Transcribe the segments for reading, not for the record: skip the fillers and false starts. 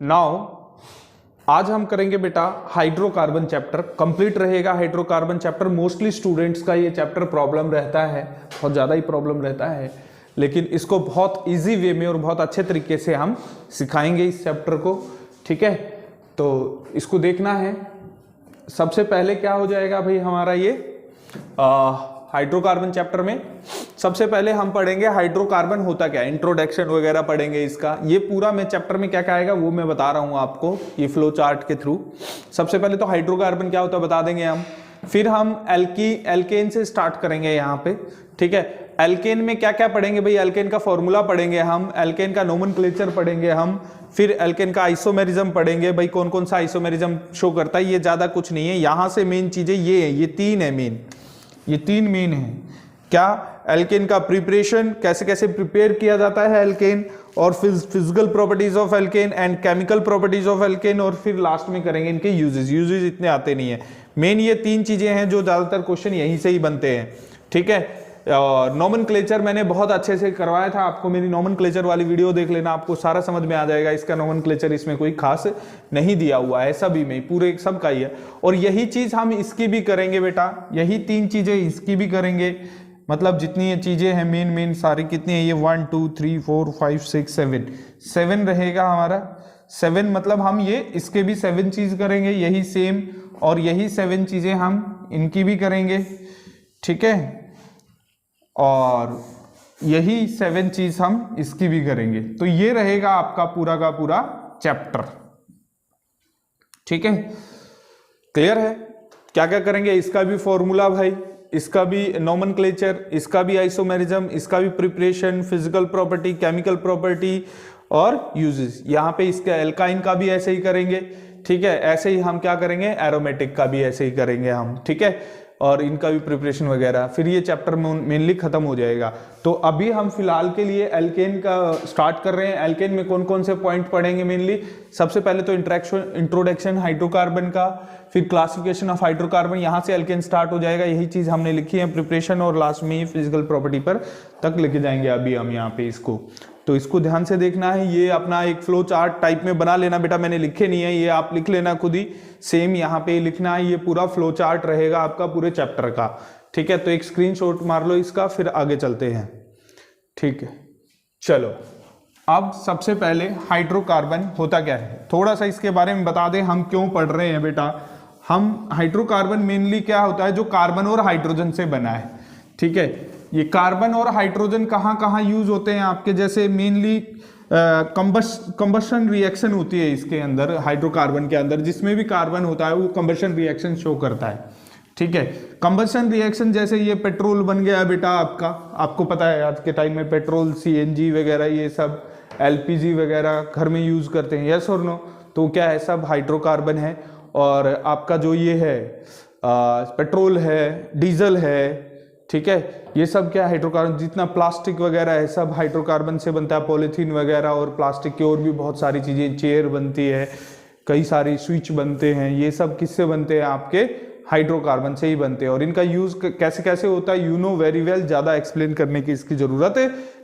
Now आज हम करेंगे बेटा हाइड्रोकार्बन चैप्टर। कंप्लीट रहेगा हाइड्रोकार्बन चैप्टर। मोस्टली स्टूडेंट्स का ये चैप्टर प्रॉब्लम रहता है, बहुत ज़्यादा ही प्रॉब्लम रहता है, लेकिन इसको बहुत इजी वे में और बहुत अच्छे तरीके से हम सिखाएंगे इस चैप्टर को। ठीक है, तो इसको देखना है। सबसे पहले क्या हो जाएगा भाई हमारा ये हाइड्रोकार्बन चैप्टर में सबसे पहले हम पढ़ेंगे हाइड्रोकार्बन होता क्या है, इंट्रोडक्शन वगैरह पढ़ेंगे इसका। ये पूरा मैं चैप्टर में क्या क्या आएगा वो मैं बता रहा हूँ आपको ये फ्लो चार्ट के थ्रू। सबसे पहले तो हाइड्रोकार्बन क्या होता है बता देंगे हम, फिर हम एल्केन से स्टार्ट करेंगे यहाँ पे। ठीक है, एल्केन में क्या क्या पढ़ेंगे भाई, एल्केन का फॉर्मूला पढ़ेंगे हम, एल्केन का नोमेनक्लेचर पढ़ेंगे हम, फिर एल्केन का आइसोमेरिज्म पढ़ेंगे भाई, कौन कौन सा आइसोमेरिज्म शो करता है। ये ज्यादा कुछ नहीं है, यहाँ से मेन चीजें ये है, ये तीन है मेन, ये तीन मेन है। क्या, एल्केन का प्रिपरेशन, कैसे कैसे प्रिपेयर किया जाता है एल्केन, और physical properties of alkene and chemical properties of alkene, और फिर लास्ट में करेंगे इनके यूजेस इतने आते नहीं है। मेन ये तीन चीजें हैं जो ज्यादातर क्वेश्चन यहीं से ही बनते हैं। ठीक है, नोमेनक्लेचर मैंने बहुत अच्छे से करवाया था आपको, मेरी नोमेनक्लेचर वाली वीडियो देख लेना, आपको सारा समझ में आ जाएगा। इसका नोमेनक्लेचर इसमें कोई खास नहीं दिया हुआ है, सभी में पूरे सब का ही है। और यही चीज हम इसकी भी करेंगे बेटा, यही तीन चीजें इसकी भी करेंगे। मतलब जितनी ये चीजें हैं मेन सारी कितनी है, ये 1 2 3 4 5 6 7 रहेगा हमारा। 7 मतलब हम ये इसके भी 7 चीज करेंगे यही सेम, और यही 7 चीजें हम इनकी भी करेंगे। ठीक है, और यही 7 चीज हम इसकी भी करेंगे। तो ये रहेगा आपका पूरा का पूरा चैप्टर। ठीक है, क्लियर है। क्या क्या करेंगे, इसका भी फॉर्मूला भाई, इसका भी नोमेनक्लेचर, इसका भी आइसोमेरिज्म, इसका भी preparation, physical property, chemical property और यूजेस। यहाँ पे इसका एल्काइन का भी ऐसे ही करेंगे। ठीक है, ऐसे ही हम क्या करेंगे, एरोमेटिक का भी ऐसे ही करेंगे हम। ठीक है, और इनका भी प्रिपरेशन वगैरह, फिर ये चैप्टर मेनली खत्म हो जाएगा। तो अभी हम फिलहाल के लिए एल्केन का स्टार्ट कर रहे हैं। एल्केन में कौन कौन से पॉइंट पढ़ेंगे मेनली, सबसे पहले तो इंट्रोडक्शन हाइड्रोकार्बन का, फिर क्लासिफिकेशन ऑफ हाइड्रोकार्बन, यहाँ से एल्केन स्टार्ट हो जाएगा। यही चीज हमने लिखी है, प्रिपरेशन, और लास्ट में फिजिकल प्रॉपर्टी पर तक लेके जाएंगे अभी हम यहाँ पे इसको। तो इसको ध्यान से देखना है, ये अपना एक फ्लो चार्ट टाइप में बना लेना बेटा, मैंने लिखे नहीं है, ये आप लिख लेना खुद ही, सेम यहाँ पे लिखना है। ये पूरा फ्लो चार्ट रहेगा आपका पूरे चैप्टर का। ठीक है, तो एक स्क्रीनशॉट मार लो इसका, फिर आगे चलते हैं। ठीक है, चलो अब सबसे पहले हाइड्रोकार्बन होता क्या है थोड़ा सा इसके बारे में बता दें, हम क्यों पढ़ रहे हैं बेटा। हम हाइड्रोकार्बन मेनली क्या होता है, जो कार्बन और हाइड्रोजन से बना है। ठीक है, ये कार्बन और हाइड्रोजन कहाँ कहाँ यूज होते हैं आपके, जैसे मेनली कंबशन रिएक्शन होती है इसके अंदर, हाइड्रोकार्बन के अंदर जिसमें भी कार्बन होता है वो कंबशन रिएक्शन शो करता है। ठीक है, कंबशन रिएक्शन जैसे ये पेट्रोल बन गया बेटा आपका, आपको पता है आज के टाइम में पेट्रोल, सीएनजी वगैरह, ये सब एलपीजी वगैरह घर में यूज करते हैं, यस और नो। तो क्या है, सब हाइड्रोकार्बन है। और आपका जो ये है पेट्रोल है, डीजल है, ठीक है, ये सब क्या हाइड्रोकार्बन, जितना प्लास्टिक वगैरह है सब हाइड्रोकार्बन से बनता है, पॉलीथीन वगैरह, और प्लास्टिक की और भी बहुत सारी चीजें, चेयर बनती है, कई सारी स्विच बनते हैं, ये सब किससे बनते हैं, आपके हाइड्रोकार्बन से ही बनते हैं। और इनका यूज कैसे कैसे होता है, यू नो वेरी वेल, ज्यादा एक्सप्लेन करने की इसकी जरूरत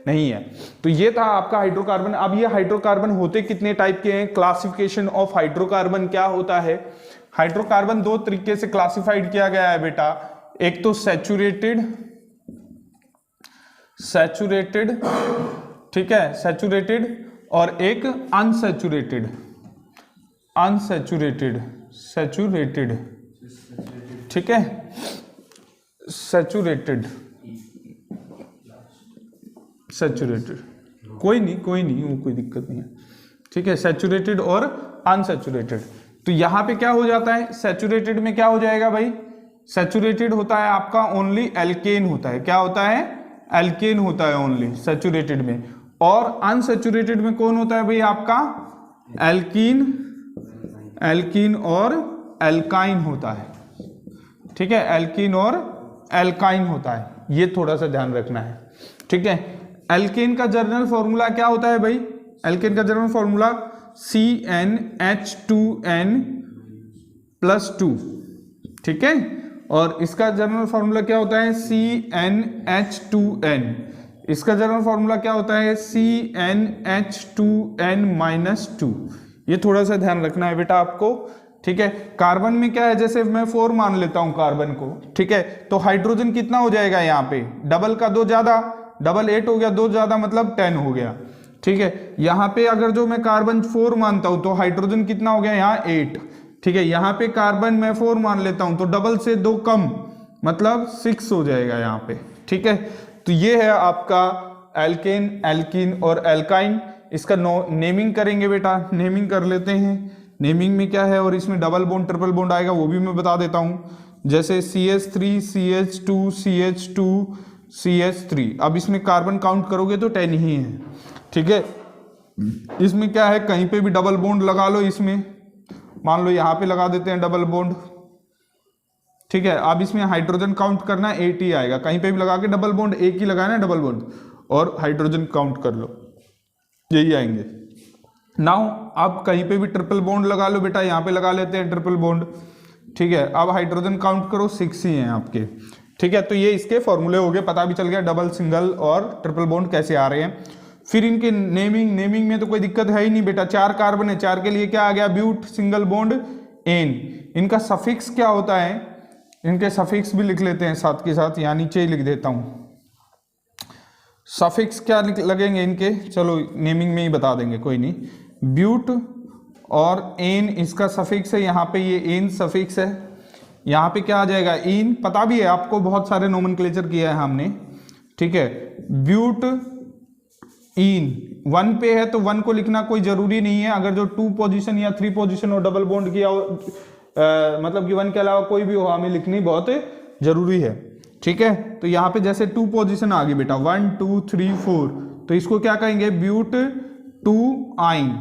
नहीं है। तो ये था आपका हाइड्रोकार्बन। अब ये हाइड्रोकार्बन होते कितने टाइप के हैं, क्लासिफिकेशन ऑफ हाइड्रोकार्बन क्या होता है। हाइड्रोकार्बन दो तरीके से क्लासिफाइड किया गया है बेटा, एक तो सैचुरेटेड, ठीक है, सैचुरेटेड, और एक अनसैचुरेटेड, सैचुरेटेड, ठीक है, सैचुरेटेड, कोई नहीं, वो कोई दिक्कत नहीं है। ठीक है, सैचुरेटेड और अनसैचुरेटेड। तो यहां पे क्या हो जाता है, सैचुरेटेड में क्या हो जाएगा भाई, सैचुरेटेड होता है आपका ओनली एल्केन होता है, क्या होता है, एल्केन होता है ओनली सैचुरेटेड में। और अनसैचुरेटेड में कौन होता है भाई आपका, एल्कीन और एल्काइन होता है। ठीक है, एल्कीन और एल्काइन होता है, ये थोड़ा सा ध्यान रखना है। ठीक है, एल्केन का जनरल फॉर्मूला क्या होता है भाई, एल्केन का जनरल फॉर्मूला CnH2n+2। ठीक है, और इसका जनरल फॉर्मूला क्या होता है, CnH2n। इसका जनरल फॉर्मूला क्या होता है, CnH2n-2। ये थोड़ा सा ध्यान रखना है बेटा आपको, ठीक है। कार्बन में क्या है, जैसे मैं 4 मान लेता हूं कार्बन को, ठीक है, तो हाइड्रोजन कितना हो जाएगा यहाँ पे, डबल का 2 ज्यादा, डबल 8 हो गया, 2 ज्यादा मतलब 10 हो गया, ठीक है। यहाँ पे अगर जो मैं कार्बन 4 मानता हूं तो हाइड्रोजन कितना हो गया यहाँ 8, ठीक है। यहाँ पे कार्बन मैं 4 मान लेता हूं तो डबल से 2 कम मतलब 6 हो जाएगा यहाँ पे, ठीक है। तो ये है आपका एल्केन, एल्कीन और एल्काइन। इसका नेमिंग करेंगे बेटा, नेमिंग कर लेते हैं। नेमिंग में क्या है, और इसमें डबल बॉन्ड ट्रिपल बॉन्ड आएगा वो भी मैं बता देता हूं। जैसे CH3 CH2 CH2 CH3, अब इसमें कार्बन काउंट करोगे तो 10 ही है, ठीक है। इसमें क्या है, कहीं पे भी डबल बॉन्ड लगा लो, इसमें मान लो यहाँ पे लगा देते हैं डबल बॉन्ड, ठीक है। अब इसमें हाइड्रोजन काउंट करना है 8 ही आएगा, कहीं पे भी लगा के डबल बॉन्ड, एक ही लगाना है डबल बॉन्ड, और हाइड्रोजन काउंट कर लो, यही आएंगे। नाउ अब कहीं पे भी ट्रिपल बॉन्ड लगा लो बेटा, यहाँ पे लगा लेते हैं ट्रिपल बॉन्ड, ठीक है। अब हाइड्रोजन काउंट करो 6 ही हैं आपके, ठीक है। तो ये इसके फॉर्मूले हो गए, पता भी चल गया डबल, सिंगल और ट्रिपल बॉन्ड कैसे आ रहे हैं। फिर इनके नेमिंग में तो कोई दिक्कत है ही नहीं बेटा, 4 कार्बन है, 4 के लिए क्या आ गया, ब्यूट, सिंगल बॉन्ड, एन। इनका सफिक्स क्या होता है, इनके सफिक्स भी लिख लेते हैं साथ के साथ, यहाँ नीचे ही लिख देता हूं। सफिक्स क्या लगेंगे इनके, चलो नेमिंग में ही बता देंगे, कोई नहीं। ब्यूट और एन इसका सफिक्स है, यहाँ पे ये एन सफिक्स है, यहाँ पे क्या आ जाएगा, इन। पता भी है आपको, बहुत सारे नोमेनक्लेचर किया है हमने, ठीक है। ब्यूट इन 1 पे है तो 1 को लिखना कोई जरूरी नहीं है, अगर जो 2 पोजीशन या 3 पोजीशन और डबल बॉन्ड किया मतलब कि 1 के अलावा कोई भी हो, हमें लिखनी बहुत जरूरी है, ठीक है। तो यहाँ पे जैसे 2 पोजीशन आ गई बेटा, 1 2 3 4, तो इसको क्या कहेंगे, ब्यूट 2 आइन,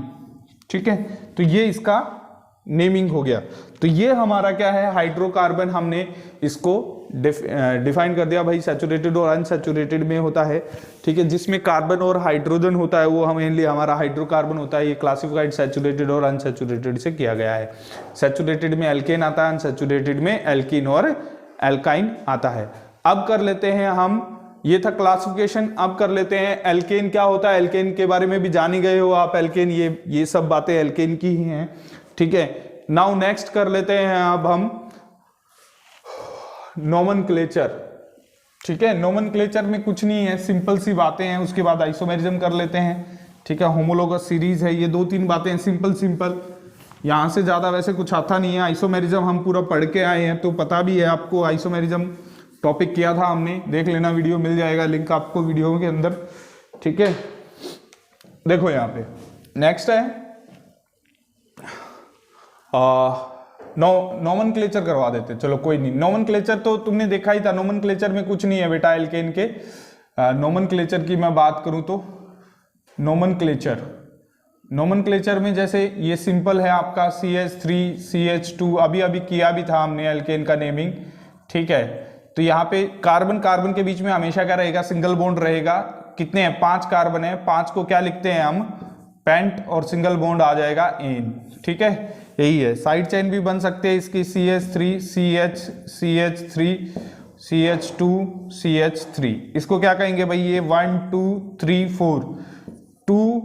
ठीक है। तो ये इसका नेमिंग हो गया। तो ये हमारा क्या है, हाइड्रोकार्बन, हमने इसको डिफाइन कर दिया भाई, सैचुरेटेड और अनसैचुरेटेड में होता है, ठीक है। जिसमें कार्बन और हाइड्रोजन होता है वो मेनली हमारा हाइड्रोकार्बन होता है। ये क्लासिफाइड सैचुरेटेड और अनसैचुरेटेड से किया गया है। सैचुरेटेड में एल्केन आता है, अनसैचुरेटेड में एल्कीन और एल्काइन आता है। अब कर लेते हैं हम, ये था क्लासिफिकेशन, अब कर लेते हैं एल्केन क्या होता है। एल्केन के बारे में भी जान ही गए हो आप, एल्केन ये सब बातें एल्केन की ही हैं, ठीक है। नाउ नेक्स्ट कर लेते हैं अब हम नोमेनक्लेचर, ठीक है। नोमेनक्लेचर में कुछ नहीं है, सिंपल सी बातें हैं, उसके बाद आइसोमेरिज्म कर लेते हैं, ठीक है। होमोलोगस सीरीज है, ये 2-3 बातें हैं सिंपल, यहां से ज्यादा वैसे कुछ आता नहीं है। आइसोमेरिज्म हम पूरा पढ़ के आए हैं तो पता भी है आपको, आइसोमेरिज्म टॉपिक किया था हमने, देख लेना, वीडियो मिल जाएगा लिंक आपको वीडियो के अंदर, ठीक है। देखो यहाँ पे नेक्स्ट है नोमेनक्लेचर करवा देते, चलो कोई नहीं। नोमेनक्लेचर तो तुमने देखा ही था, नोमेनक्लेचर में कुछ नहीं है बेटा एल्केन के। नोमेनक्लेचर की मैं बात करूं तो नोमेनक्लेचर में जैसे ये सिंपल है आपका CH3 CH2, अभी किया भी था हमने एल्केन का नेमिंग, ठीक है। तो यहाँ पे कार्बन के बीच में हमेशा क्या रहेगा, सिंगल बॉन्ड रहेगा। कितने हैं, 5 कार्बन है, 5 को क्या लिखते हैं हम, पेंट, और सिंगल बॉन्ड आ जाएगा एन, ठीक है। यही है, साइड चेन भी बन सकते हैं इसकी, CH3 CH3 CH2 CH3, इसको क्या कहेंगे भाई, ये 1 2 3 4 2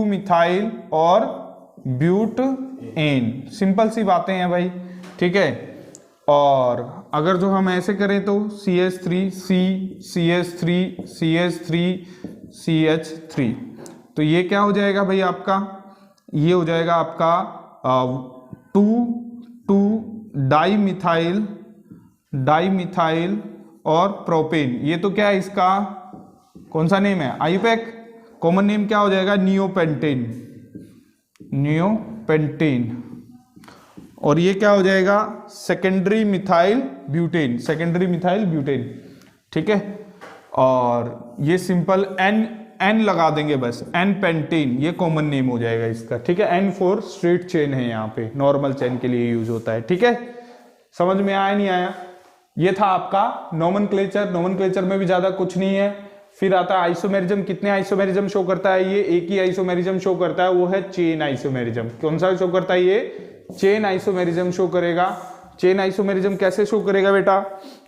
मिथाइल और ब्यूट एन, सिंपल सी बातें हैं भाई, ठीक है। और अगर जो हम ऐसे करें तो CH3 CH3 CH3 CH3, तो ये क्या हो जाएगा भाई आपका, ये हो जाएगा आपका 2 डाईमिथाइल और प्रोपेन। ये तो क्या है, इसका कौन सा नेम है, आईपैक। कॉमन नेम क्या हो जाएगा, नियोपेंटेन। और ये क्या हो जाएगा, सेकेंडरी मिथाइल ब्यूटेन, ठीक है। और ये सिंपल एन लगा देंगे बस, एन पेंटेन, ये कॉमन नेम हो जाएगा इसका, ठीक है। N4 स्ट्रेट चेन है, यहाँ पे नॉर्मल चेन के लिए यूज होता है, ठीक है। समझ में आया नहीं आया, ये था आपका नोमेनक्लेचर में भी ज्यादा कुछ नहीं है। फिर आता है आइसोमेरिज्म। कितने आइसोमेरिज्म शो करता है ये, एक ही आइसोमेरिज्म शो करता है, वो है चेन आइसोमेरिज्म। कौन सा शो करता है ये, चेन आइसोमेरिज्म शो करेगा। चेन आइसोमेरिज्म कैसे शो करेगा बेटा,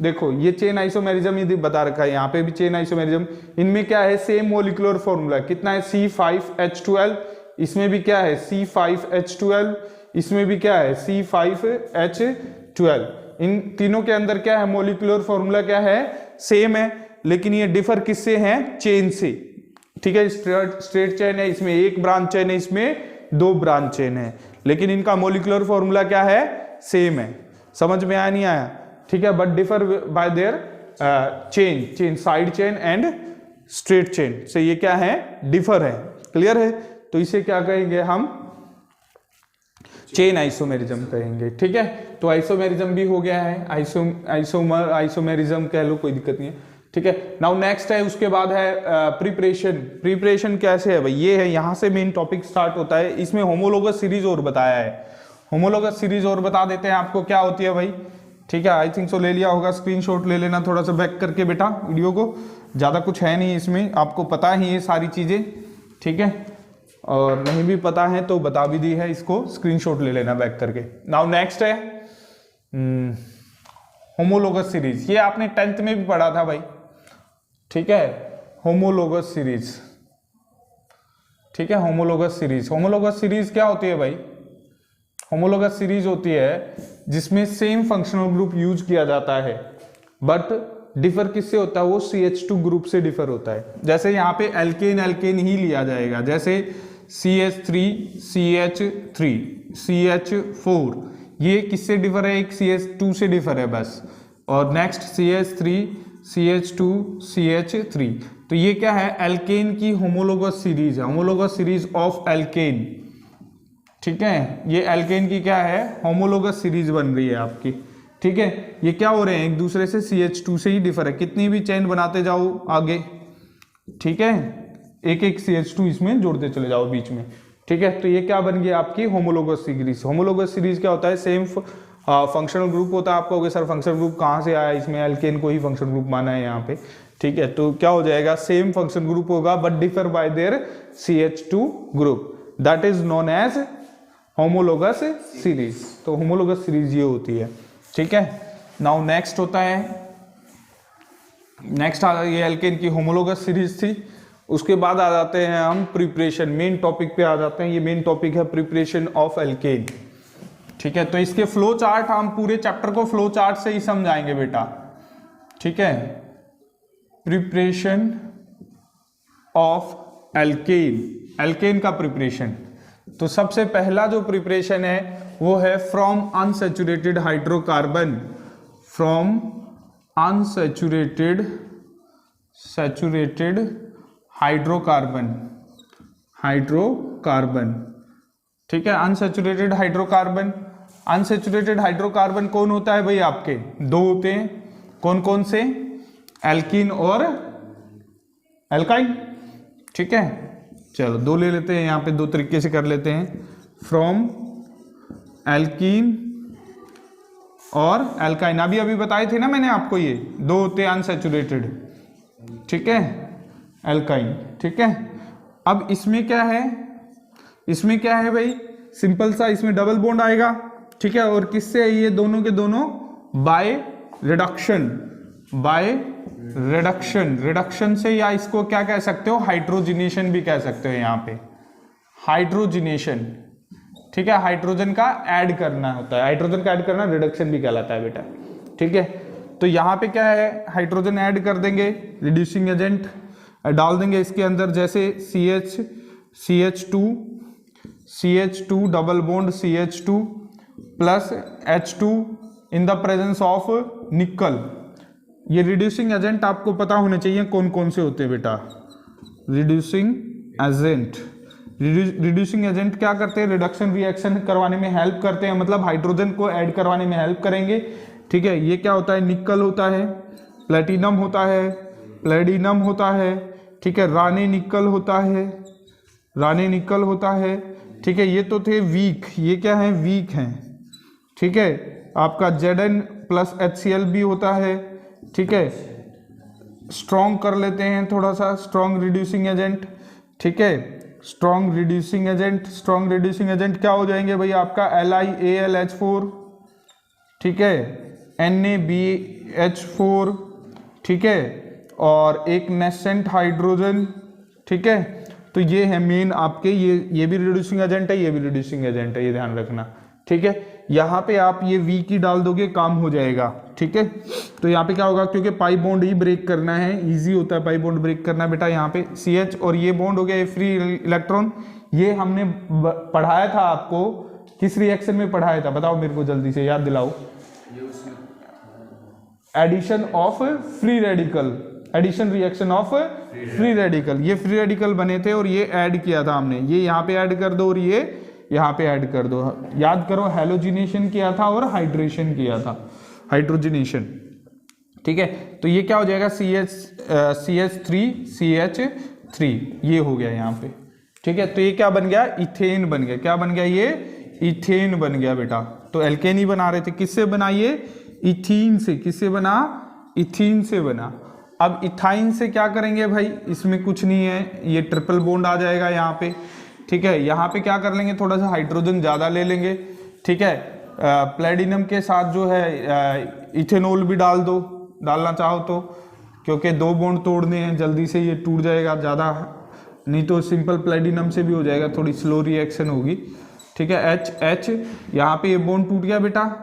देखो ये चेन आइसोमेरिज्म ही बता रखा है, यहाँ पे भी चेन आइसोमेरिज्म। इनमें क्या है, सेम मोलिकुलर फॉर्मूला, कितना है, C5H12, इसमें भी क्या है C5H12, इसमें भी क्या है C5H12। इन तीनों के अंदर क्या है, मोलिकुलर फॉर्मूला क्या है, सेम है, लेकिन ये डिफर किससे है, चेन से। ठीक है, स्ट्रेट चेन है, इसमें एक ब्रांच चेन है, इसमें 2 ब्रांच चेन है, लेकिन इनका मोलिकुलर फॉर्मूला क्या है, सेम है। समझ में आया नहीं आया? ठीक है, but differ by there chain side chain and straight chain से ये क्या है, डिफर है। क्लियर है? तो इसे क्या कहेंगे हम, चेन आइसोमेरिज्म कहेंगे। ठीक है, तो आइसोमेरिज्म भी हो गया है, आइसोमेरिज्म कह लो, कोई दिक्कत नहीं है। ठीक है, नाउ नेक्स्ट है, उसके बाद है प्रिपरेशन। प्रिपरेशन कैसे है भाई, ये है, यहां से मेन टॉपिक स्टार्ट होता है। इसमें होमोलोगस सीरीज और बताया है, होमोलोगस सीरीज और बता देते हैं आपको क्या होती है भाई। ठीक है, आई थिंक सो ले लिया होगा, स्क्रीनशॉट ले लेना थोड़ा सा बैक करके बेटा वीडियो को, ज़्यादा कुछ है नहीं इसमें, आपको पता ही है सारी चीज़ें। ठीक है, और नहीं भी पता है तो बता भी दी है, इसको स्क्रीनशॉट ले लेना बैक करके। नाउ नेक्स्ट है होमोलोगस सीरीज, ये आपने 10th में भी पढ़ा था भाई। ठीक है, होमोलोगस सीरीज। ठीक है, होमोलोगस सीरीज, होमोलोगस सीरीज क्या होती है भाई, होमोलोगस सीरीज होती है जिसमें सेम फंक्शनल ग्रुप यूज किया जाता है, बट डिफर किससे होता है, वो CH2 ग्रुप से डिफर होता है। जैसे यहाँ पे एल्केन एल्केन ही लिया जाएगा, जैसे CH3 CH3 CH4, ये किससे डिफर है, एक CH2 से डिफर है बस। और नेक्स्ट CH3 CH2 CH3, तो ये क्या है, एल्केन की होमोलोगस सीरीज है, होमोलोगस सीरीज ऑफ एल्केन। ठीक है, ये एल्केन की क्या है, होमोलोगस सीरीज बन रही है आपकी। ठीक है, ये क्या हो रहे हैं, एक दूसरे से CH2 से ही डिफर है, कितनी भी चेन बनाते जाओ आगे। ठीक है, एक एक CH2 इसमें जोड़ते चले जाओ बीच में। ठीक है, तो ये क्या बन गई आपकी होमोलोगस सीरीज। होमोलोगस सीरीज क्या होता है, सेम फंक्शनल ग्रुप होता है। आपको सर फंक्शनल ग्रुप कहाँ से आया, इसमें एल्केन को ही फंक्शनल ग्रुप माना है यहाँ पे। ठीक है, तो क्या हो जाएगा, सेम फंक्शन ग्रुप होगा but differ by their CH2 group, that is known as homologous series. तो होमोलोगस सीरीज ये होती है। ठीक है, नाउ नेक्स्ट होता है, नेक्स्ट ये एल्केन की होमोलोगस सीरीज थी। उसके बाद आ जाते हैं हम प्रिपरेशन, मेन टॉपिक पे आ जाते हैं। ये मेन टॉपिक है प्रिपरेशन ऑफ एल्केन। ठीक है, तो इसके फ्लो चार्ट, हम पूरे चैप्टर को फ्लो चार्ट से ही समझाएंगे बेटा। ठीक है, प्रिपरेशन ऑफ एल्केन, एल्केन का प्रिपरेशन। तो सबसे पहला जो प्रिपरेशन है वो है from unsaturated hydrocarbon, from unsaturated saturated hydrocarbon, hydrocarbon. ठीक है, अनसैचुरेटेड हाइड्रोकार्बन। अनसैचुरेटेड हाइड्रोकार्बन कौन होता है भाई, आपके 2 होते हैं, कौन कौन से, एल्कीन और एल्काइन। ठीक है, चलो 2 ले लेते हैं, यहाँ पे 2 तरीके से कर लेते हैं, फ्रॉम एल्कीन और एल्काइन। अभी अभी बताए थे ना मैंने आपको, ये 2 होते हैं अनसैचुरेटेड। ठीक है, एल्काइन। ठीक है, अब इसमें क्या है, इसमें क्या है भाई, सिंपल सा, इसमें डबल बॉन्ड आएगा। ठीक है, और किससे है ये दोनों के दोनों, by reduction, by reduction, reduction से, या इसको क्या कह सकते हो, हाइड्रोजिनेशन भी कह सकते हो यहाँ पे, हाइड्रोजिनेशन। ठीक है, हाइड्रोजन का ऐड करना होता है, हाइड्रोजन का ऐड करना रिडक्शन भी कहलाता है बेटा। ठीक है, तो यहाँ पे क्या है, हाइड्रोजन ऐड कर देंगे, रिड्यूसिंग एजेंट डाल देंगे इसके अंदर, जैसे CH2 double bond CH2 plus H2 in the presence of निकल। ये रिड्यूसिंग एजेंट आपको पता होने चाहिए कौन कौन से होते हैं बेटा, रिड्यूसिंग एजेंट। रिड्यूसिंग एजेंट क्या करते हैं, रिडक्शन रिएक्शन करवाने में हेल्प करते हैं, मतलब हाइड्रोजन को ऐड करवाने में हेल्प करेंगे। ठीक है, ये क्या होता है, निकल होता है, प्लेटिनम होता है, प्लेडिनम होता है। ठीक है, रानी निकल होता है, रानी निकल होता है। ठीक है, ये तो थे वीक, ये क्या है, वीक हैं। ठीक है, आपका Zn प्लस HCl भी होता है। ठीक है, स्ट्रॉन्ग कर लेते हैं थोड़ा सा, स्ट्रॉन्ग रिड्यूसिंग एजेंट। ठीक है, strong reducing agent, strong reducing agent क्या हो जाएंगे भाई, आपका LiAlH4। ठीक है, NaBH4। ठीक है, और एक नेसेंट हाइड्रोजन। ठीक है, तो ये है मेन आपके, ये भी रिड्यूसिंग एजेंट है, ये भी रिड्यूसिंग एजेंट है, ये ध्यान रखना, ठीक है। यहाँ पे आप ये वी की डाल दोगे, काम हो जाएगा, ठीक है। तो यहाँ पे क्या होगा, क्योंकि पाई बॉन्ड ही ब्रेक करना है, इजी होता है पाई बॉन्ड ब्रेक करना बेटा। यहाँ पे CH और ये बॉन्ड हो गया, ये फ्री इलेक्ट्रॉन। ये हमने पढ़ाया था आपको, किस रिएक्शन में पढ़ाया था बताओ मेरे को, जल्दी से याद दिलाओ। Addition of free radical, addition reaction of free radical. ये फ्री रेडिकल बने थे और ये ऐड किया था हमने, ये यहाँ पे ऐड कर दो और ये यहाँ पे ऐड कर दो। याद करो, हैलोजिनेशन किया था और हाइड्रेशन किया था, हाइड्रोजनेशन, ठीक है। तो ये क्या हो जाएगा, CH3CH3, ये हो गया यहाँ पे, ठीक है। तो ये क्या बन गया, इथेन बन गया। क्या बन गया, ये इथेन बन गया बेटा। तो एल्केन ही बना रहे थे, किससे बना, ये इथीन से। किससे बना, इथीन से बना। अब इथाइन से क्या करेंगे भाई, इसमें कुछ नहीं है, ये ट्रिपल बॉन्ड आ जाएगा यहाँ पे, ठीक है। यहाँ पे क्या कर लेंगे, थोड़ा सा हाइड्रोजन ज़्यादा ले लेंगे, ठीक है। प्लेटिनम के साथ जो है इथेनॉल भी डाल दो, डालना चाहो तो, क्योंकि 2 बॉन्ड तोड़ने हैं, जल्दी से ये टूट जाएगा, ज़्यादा नहीं तो सिंपल प्लेटिनम से भी हो जाएगा, थोड़ी स्लो रिएक्शन होगी, ठीक है। H यहाँ पे ये बॉन्ड टूट गया बेटा,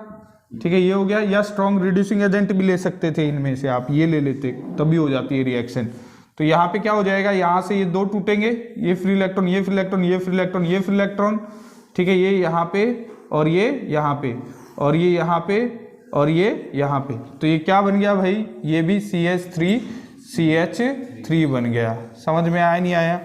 ठीक है, ये हो गया। या स्ट्रॉन्ग रिड्यूसिंग एजेंट भी ले सकते थे इनमें से, आप ये ले लेते तभी हो जाती है रिएक्शन। तो यहाँ पे क्या हो जाएगा, यहाँ से ये 2 टूटेंगे, ये फ्री इलेक्ट्रॉन, ये फ्री इलेक्ट्रॉन, ये फ्री इलेक्ट्रॉन, ये फ्री इलेक्ट्रॉन, ठीक है। ये यहाँ पे और ये यहाँ पे और ये यहाँ पे और ये यहाँ पे। तो ये क्या बन गया भाई, ये भी CH3CH3 बन गया। समझ में आया नहीं आया,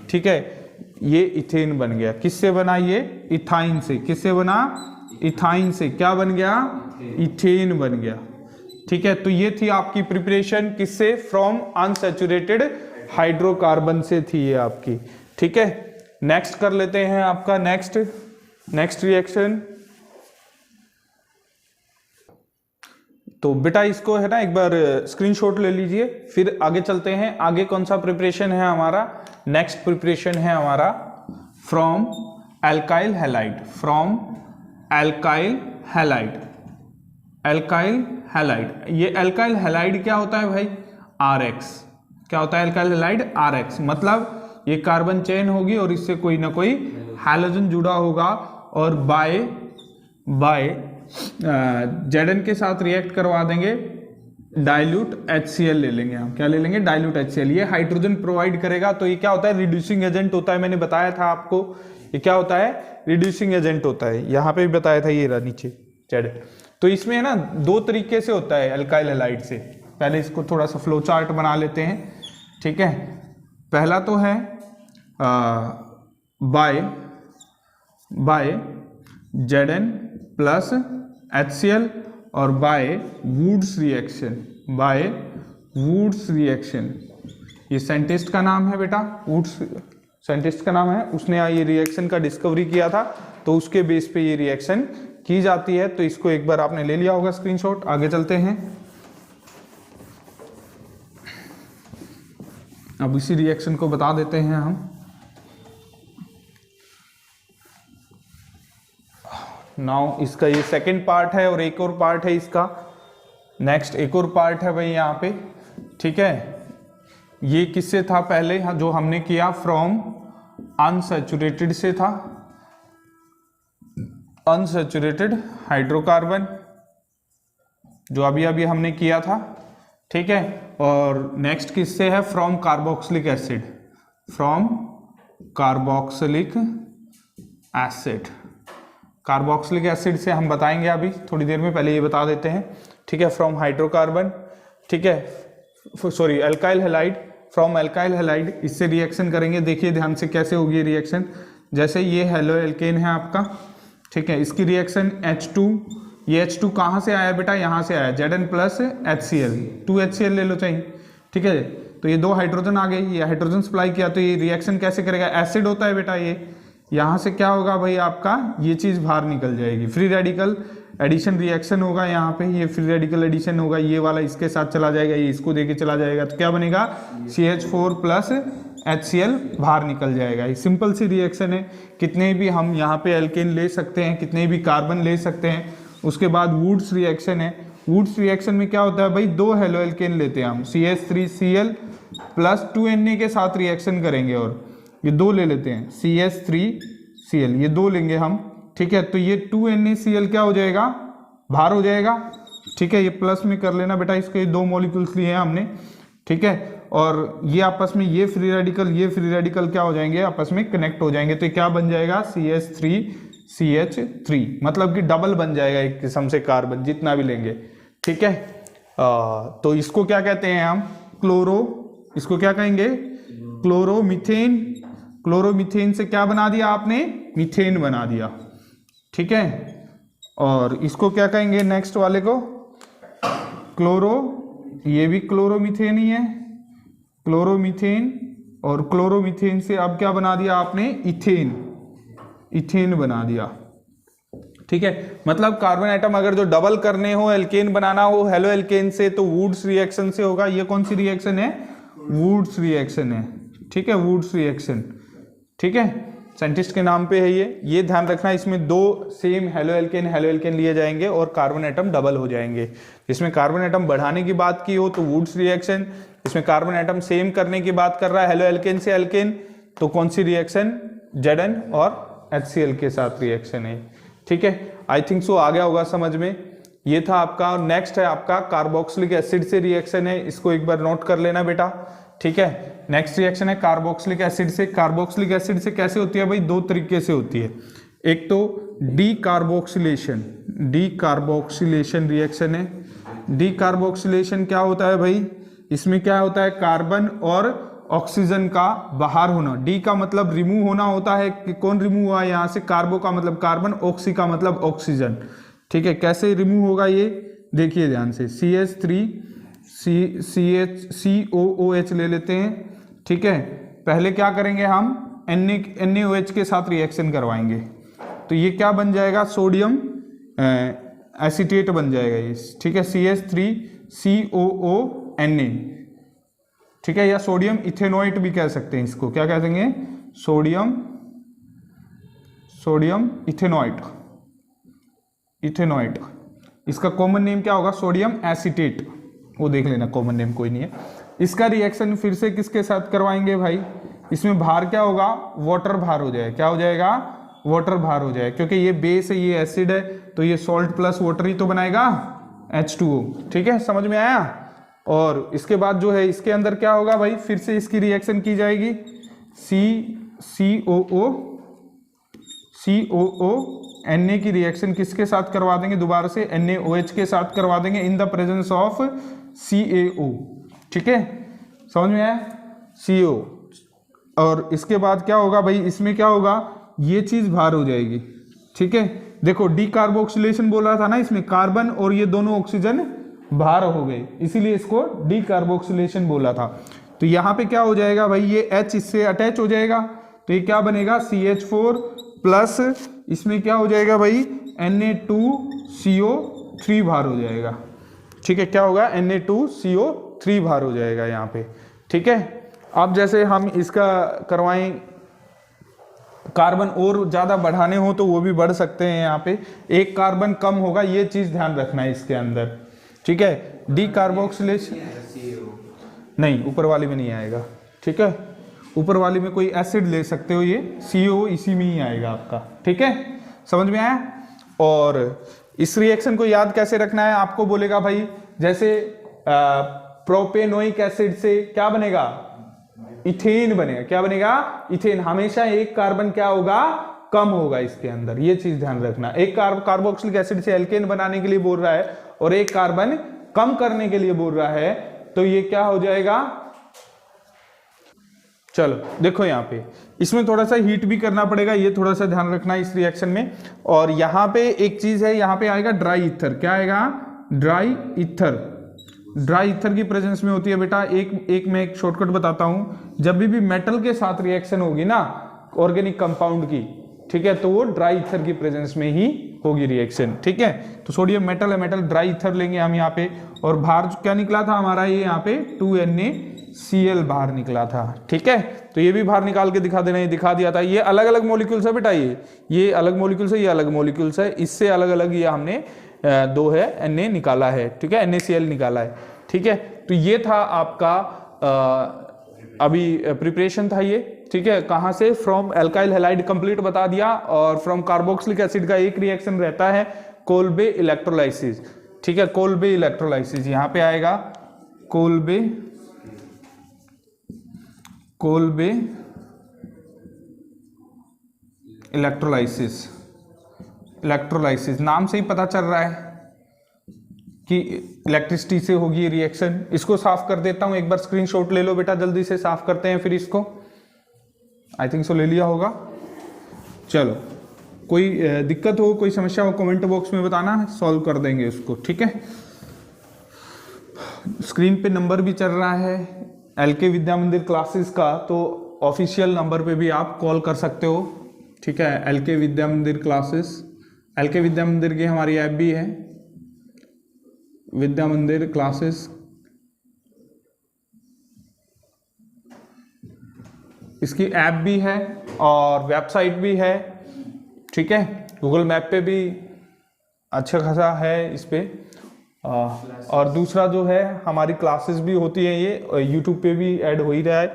ठीक है। ये इथेन बन गया, किससे बना, ये इथाइन से। किससे बना, इथाइन से। क्या बन गया, इथेन बन गया, ठीक है। तो ये थी आपकी प्रिपरेशन, किससे, फ्रॉम अनसैचुरेटेड हाइड्रोकार्बन से थी ये आपकी, ठीक है। नेक्स्ट कर लेते हैं आपका नेक्स्ट रिएक्शन। तो बेटा इसको है ना एक बार स्क्रीनशॉट ले लीजिए, फिर आगे चलते हैं। आगे कौन सा प्रिपरेशन है हमारा, नेक्स्ट प्रिपरेशन है हमारा from alkyl halide, from alkyl halide. Alkyl halide, ये एल्काइल हैलाइड क्या होता है भाई, RX। क्या होता है एल्काइल हैलाइड, RX। मतलब ये कार्बन चेन होगी और इससे कोई ना कोई हैलोजन जुड़ा होगा और बाय Zn के साथ रिएक्ट करवा देंगे, डाइल्यूट HCl ले लेंगे हम। क्या ले लेंगे, डाइल्यूट HCl। ये हाइड्रोजन प्रोवाइड करेगा, तो ये क्या होता है, रिड्यूसिंग एजेंट होता है। मैंने बताया था आपको, ये क्या होता है, रिड्यूसिंग एजेंट होता है। यहाँ पे भी बताया था, ये रहा नीचे Z। तो इसमें है ना 2 तरीके से होता है एल्काइल हैलाइड से। पहले इसको थोड़ा सा फ्लो चार्ट बना लेते हैं, ठीक है। पहला तो है बाय Zn प्लस HCl और बाय वुड्स रिएक्शन। ये साइंटिस्ट का नाम है बेटा, वुड्स साइंटिस्ट का नाम है, उसने ये रिएक्शन का डिस्कवरी किया था, तो उसके बेस पे ये रिएक्शन की जाती है। तो इसको एक बार आपने ले लिया होगा स्क्रीनशॉट। आगे चलते हैं, अब इसी रिएक्शन को बता देते हैं हम। नाउ इसका ये सेकंड पार्ट है और एक और पार्ट है इसका, नेक्स्ट एक और पार्ट है भाई यहाँ पे, ठीक है। ये किससे था पहले, जो हमने किया फ्रॉम अनसैचुरेटेड से था, अनसैचुरेटेड हाइड्रोकार्बन, जो अभी अभी हमने किया था, ठीक है। और नेक्स्ट किससे है, from carboxylic acid, from carboxylic acid. Carboxylic acid से हम बताएंगे अभी थोड़ी देर में, पहले ये बता देते हैं, ठीक है। फ्रॉम हाइड्रोकार्बन, ठीक है, sorry alkyl halide, from alkyl halide, इससे रिएक्शन करेंगे। देखिए ध्यान से कैसे होगी रिएक्शन। जैसे ये हेलो एल्केन है आपका, ठीक है, इसकी रिएक्शन H2, ये H2 कहाँ से आया बेटा, यहाँ से आया, Zn प्लस HCl, 2 HCl ले लो चाहिए, ठीक है। तो ये 2 हाइड्रोजन आ गए, ये हाइड्रोजन सप्लाई किया, तो ये रिएक्शन कैसे करेगा, एसिड होता है बेटा ये। यहाँ से क्या होगा भाई आपका, ये चीज़ बाहर निकल जाएगी, फ्री रेडिकल एडिशन रिएक्शन होगा यहाँ पे, ये फ्री रेडिकल एडिशन होगा, ये वाला इसके साथ चला जाएगा, ये इसको देके चला जाएगा, तो क्या बनेगा, CH4 प्लस HCl बाहर निकल जाएगा। ये सिंपल सी रिएक्शन है, कितने भी हम यहाँ पे एल्केन ले सकते हैं, कितने भी कार्बन ले सकते हैं। उसके बाद वुड्स रिएक्शन है, वुड्स रिएक्शन में क्या होता है भाई, 2 हेलो एल्केन लेते हैं हम, CH3Cl प्लस 2Na के साथ रिएक्शन करेंगे, और ये 2 ले लेते हैं, CH3Cl, ये 2 लेंगे हम, ठीक है। तो ये 2NaCl क्या हो जाएगा, बाहर हो जाएगा, ठीक है। ये प्लस में कर लेना बेटा, इसके 2 मॉलिक्यूल्स लिए हैं हमने, ठीक है। और ये आपस में ये फ्री रेडिकल क्या हो जाएंगे, आपस में कनेक्ट हो जाएंगे। तो ये क्या बन जाएगा, CH3CH3, मतलब कि डबल बन जाएगा एक किस्म से कार्बन, जितना भी लेंगे, ठीक है। तो इसको क्या कहते हैं हम, इसको क्या कहेंगे, क्लोरोमीथेन। क्लोरोमीथेन से क्या बना दिया आपने, मीथेन बना दिया, ठीक है। और इसको क्या कहेंगे, नेक्स्ट वाले को ये भी क्लोरोमीथेन ही है, क्लोरोमीथेन। और क्लोरोमीथेन से अब क्या बना दिया आपने, इथेन बना दिया, ठीक है। मतलब कार्बन एटम अगर जो डबल करने हो, एल्केन बनाना हो हेलो एल्केन से, तो वुड्स रिएक्शन से होगा। ये कौन सी रिएक्शन है, वुड्स रिएक्शन है, ठीक है, वुड्स रिएक्शन, ठीक है। साइंटिस्ट के नाम पे है ये ध्यान रखना। इसमें 2 सेम हेलो एल्केन लिए जाएंगे और कार्बन एटम डबल हो जाएंगे। इसमें कार्बन एटम बढ़ाने की बात की हो तो वुड्स रिएक्शन, इसमें कार्बन एटम सेम करने की बात कर रहा है हेलो एल्केन से एल्केन, तो कौन सी रिएक्शन, Zn और HCl के साथ रिएक्शन है, ठीक है। आई थिंक सो आ गया होगा समझ में। ये था आपका। नेक्स्ट है आपका कार्बोक्सिलिक एसिड से रिएक्शन है, इसको एक बार नोट कर लेना बेटा, ठीक है। नेक्स्ट रिएक्शन है कार्बोक्सिलिक एसिड से। कार्बोक्सिलिक एसिड से कैसे होती है भाई, 2 तरीके से होती है। एक तो डीकार्बोक्सिलेशन रिएक्शन है। डीकार्बोक्सिलेशन क्या होता है भाई, इसमें क्या होता है, कार्बन और ऑक्सीजन का बाहर होना। डी का मतलब रिमूव होना होता है, कि कौन रिमूव हुआ है यहाँ से, कार्बो का मतलब कार्बन, ऑक्सी का मतलब ऑक्सीजन, ठीक है। कैसे रिमूव होगा ये देखिए ध्यान से, COOH ले लेते हैं, ठीक है। पहले क्या करेंगे हम, NaOH के साथ रिएक्शन करवाएंगे, तो ये क्या बन जाएगा, सोडियम एसीटेट बन जाएगा ये, ठीक है, CH3COONA, ठीक है। या सोडियम इथेनोइट भी कह सकते हैं इसको, क्या कह देंगे, सोडियम इथेनोइट। इसका कॉमन नेम क्या होगा, सोडियम एसीटेट, वो देख लेना, कॉमन नेम कोई नहीं है। इसका रिएक्शन फिर से किसके साथ करवाएंगे भाई, इसमें भार क्या होगा, वाटर भार हो जाएगा, क्या हो जाएगा, वाटर भार हो जाएगा, क्योंकि ये बेस है, ये एसिड है, तो ये सॉल्ट प्लस वाटर ही तो बनाएगा, H2O, ठीक है, समझ में आया। और इसके बाद जो है इसके अंदर क्या होगा भाई, फिर से इसकी रिएक्शन की जाएगी, COO Na की रिएक्शन किसके साथ करवा देंगे, दोबारा से NaOH के साथ करवा देंगे, in the presence of CaO, ठीक है, समझ में आया, CO। और इसके बाद क्या होगा भाई, इसमें क्या होगा, ये चीज भार हो जाएगी, ठीक है। देखो डीकार्बोक्सिलेशन बोल रहा था ना, इसमें कार्बन और ये दोनों ऑक्सीजन भार हो गए, इसीलिए इसको डीकार्बोक्सिलेशन बोला था। तो यहाँ पे क्या हो जाएगा भाई, ये H इससे अटैच हो जाएगा, तो ये क्या बनेगा, CH4 प्लस इसमें क्या हो जाएगा भाई, Na2CO3 भार हो जाएगा, ठीक है। क्या होगा, Na2CO3 भार हो जाएगा यहाँ पे, ठीक है। अब जैसे हम इसका करवाएं, कार्बन और ज्यादा बढ़ाने हो तो वो भी बढ़ सकते हैं, यहाँ पे एक कार्बन कम होगा, ये चीज ध्यान रखना है इसके अंदर, ठीक है। डीकार्बोक्सिलेशन नहीं, ऊपर वाली में नहीं आएगा, ठीक है। ऊपर वाली में कोई एसिड ले सकते हो, ये CO इसी में ही आएगा आपका, ठीक है, समझ में आया। और इस रिएक्शन को याद कैसे रखना है, आपको बोलेगा भाई, जैसे प्रोपेनोइक एसिड से क्या बनेगा, इथेन बनेगा, क्या बनेगा, इथेन। हमेशा एक कार्बन क्या होगा, कम होगा इसके अंदर, ये चीज ध्यान रखना। एक कार्बोक्सिलिक एसिड से एल्केन बनाने के लिए बोल रहा है और एक कार्बन कम करने के लिए बोल रहा है, तो ये क्या हो जाएगा, चलो देखो यहाँ पे इसमें थोड़ा सा हीट भी करना पड़ेगा, ये थोड़ा सा ध्यान रखना इस रिएक्शन में। और यहाँ पे एक चीज है, यहाँ पे आएगा ड्राई ईथर, क्या आएगा, ड्राई ईथर। ड्राई ईथर की प्रेजेंस में होती है बेटा, मैं एक शॉर्टकट बताता हूँ, जब भी मेटल के साथ रिएक्शन होगी ना ऑर्गेनिक कंपाउंड की, ठीक है, तो वो ड्राई ईथर की प्रेजेंस में ही होगी रिएक्शन, ठीक है। तो सोडियम मेटल है, मेटल ड्राई ईथर लेंगे हम यहाँ पे, और बाहर क्या निकला था हमारा, ये यहाँ पे 2NaCl बाहर निकला था, ठीक है। तो ये भी बाहर निकाल के दिखा देना, ये दिखा दिया था। ये अलग अलग मॉलिक्यूल्स है बेटा, ये अलग मॉलिक्यूल्स है, ये अलग मॉलिक्यूल्स है, इससे अलग अलग ये हमने 2 है Na निकाला है, ठीक है, NaCl निकाला है, ठीक है। तो ये था आपका अभी प्रिपरेशन था ये, ठीक है, कहां से, फ्रॉम एल्काइल हैलाइड कंप्लीट बता दिया, और फ्रॉम कार्बोक्सिलिक एसिड का एक रिएक्शन रहता है कोल्बे इलेक्ट्रोलाइसिस। ठीक है, कोल्बे इलेक्ट्रोलाइसिस यहां पे आएगा, कोल्बे इलेक्ट्रोलाइसिस नाम से ही पता चल रहा है कि इलेक्ट्रिसिटी से होगी ये रिएक्शन। इसको साफ कर देता हूं, एक बार स्क्रीनशॉट ले लो बेटा, जल्दी से साफ करते हैं फिर इसको। आई थिंक सो ले लिया होगा। चलो, कोई दिक्कत हो, कोई समस्या हो, कमेंट बॉक्स में बताना, सॉल्व कर देंगे उसको। ठीक है, स्क्रीन पे नंबर भी चल रहा है एलके विद्या मंदिर क्लासेस का, तो ऑफिशियल नंबर पे भी आप कॉल कर सकते हो। ठीक है, एलके विद्या मंदिर क्लासेस, एलके विद्या मंदिर की हमारी ऐप भी है, विद्या मंदिर क्लासेस, इसकी ऐप भी है और वेबसाइट भी है। ठीक है, गूगल मैप पे भी अच्छा खासा है इस पे, और दूसरा जो है हमारी क्लासेस भी होती है, ये यूट्यूब पे भी ऐड हो ही रहा है।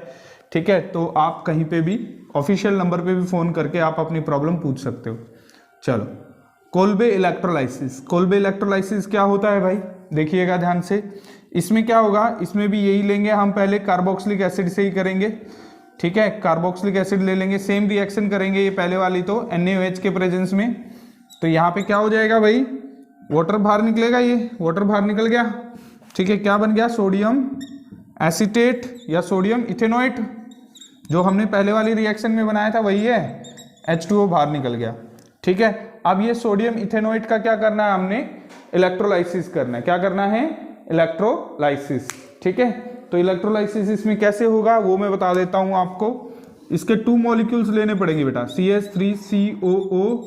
ठीक है, तो आप कहीं पे भी ऑफिशियल नंबर पे भी फ़ोन करके आप अपनी प्रॉब्लम पूछ सकते हो। चलो, कोल्बे इलेक्ट्रोलाइसिस, कोल्बे इलेक्ट्रोलाइसिस क्या होता है भाई, देखिएगा ध्यान से। इसमें क्या होगा, इसमें भी यही लेंगे हम, पहले कार्बोक्सिलिक एसिड से ही करेंगे। ठीक है, कार्बोक्सिलिक एसिड ले लेंगे, सेम रिएक्शन करेंगे ये पहले वाली तो NaOH के प्रेजेंस में। तो यहाँ पे क्या हो जाएगा भाई, वाटर बाहर निकलेगा, ये वाटर बाहर निकल गया। ठीक है, क्या बन गया, सोडियम एसीटेट या सोडियम इथेनोएट, जो हमने पहले वाली रिएक्शन में बनाया था वही है, H2O बाहर निकल गया। ठीक है, अब ये सोडियम इथेनोएट का क्या करना है, हमने इलेक्ट्रोलाइसिस करना है। क्या करना है, इलेक्ट्रोलाइसिस। ठीक है, तो इलेक्ट्रोलाइसिस इसमें कैसे होगा वो मैं बता देता हूं आपको। इसके 2 मॉलिक्यूल्स लेने पड़ेंगे बेटा, CH3COO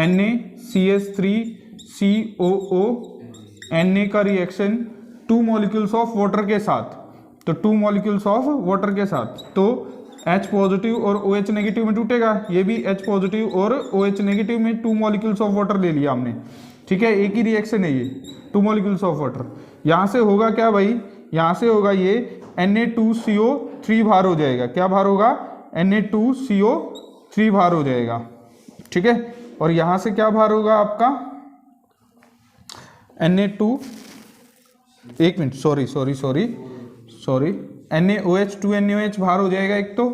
Na, CH3COO Na का रिएक्शन 2 मॉलिक्यूल्स ऑफ वाटर के साथ, तो 2 मॉलिक्यूल्स ऑफ वाटर के साथ, तो H पॉजिटिव और OH नेगेटिव में टूटेगा, ये भी H पॉजिटिव और OH नेगेटिव में 2 मॉलिक्यूल्स ऑफ वाटर ले लिया हमने। ठीक है, एक ही रिएक्शन है ये, 2 मॉलिक्यूल्स ऑफ वाटर। यहाँ से होगा क्या भाई, यहाँ से होगा ये Na2CO3 बाहर हो जाएगा। क्या बाहर होगा, Na2CO3 बाहर हो जाएगा। ठीक है, और यहाँ से क्या बाहर होगा आपका Na2, एक मिनट, सॉरी, NaOH 2 NaOH बाहर हो जाएगा, एक तो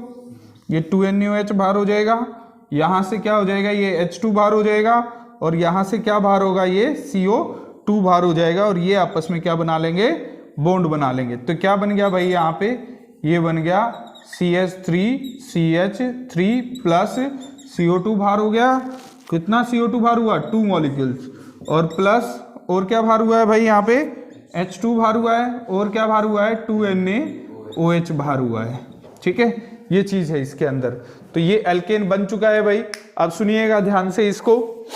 ये 2 NaOH बाहर हो जाएगा, यहाँ से क्या हो जाएगा, ये H2 बाहर हो जाएगा, और यहाँ से क्या बाहर होगा, ये CO2 बाहर हो जाएगा, और ये आपस में क्या बना लेंगे, बॉन्ड बना लेंगे। तो क्या बन गया भाई, यहाँ पे ये बन गया CH3 प्लस CO2 बाहर हो गया। कितना CO2 बाहर हुआ, 2 मॉलिक्यूल्स, और प्लस और क्या बाहर हुआ है भाई, यहाँ पे H2 बाहर हुआ है, और क्या बाहर हुआ है, 2 NaOH बाहर हुआ है। ठीक है, ये चीज है इसके अंदर। तो ये एल्केन बन चुका है भाई। अब सुनिएगा ध्यान से इसको,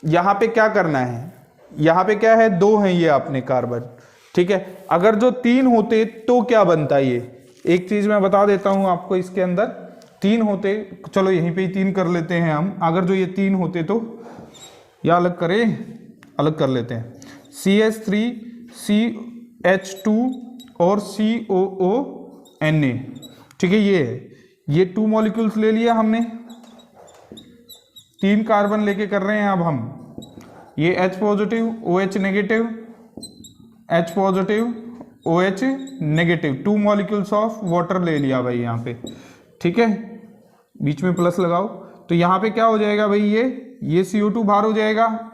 यहाँ पे क्या करना है, यहाँ पे क्या है, 2 है ये अपने कार्बन। ठीक है, अगर जो 3 होते तो क्या बनता है, ये एक चीज मैं बता देता हूं आपको, इसके अंदर 3 होते, चलो यहीं पे ही 3 कर लेते हैं हम। अगर जो ये 3 होते तो, या अलग करें, अलग कर लेते हैं, CH3 CH2 और COO Na। ठीक है, ये है, ये 2 मॉलिक्यूल्स ले लिया हमने, 3 कार्बन लेके कर रहे हैं अब हम। ये H positive OH negative, H positive OH negative, 2 molecules of water ले लिया भाई यहाँ पे। ठीक है, बीच में प्लस लगाओ, तो यहाँ पे क्या हो जाएगा भाई, ये CO2 बाहर हो जाएगा,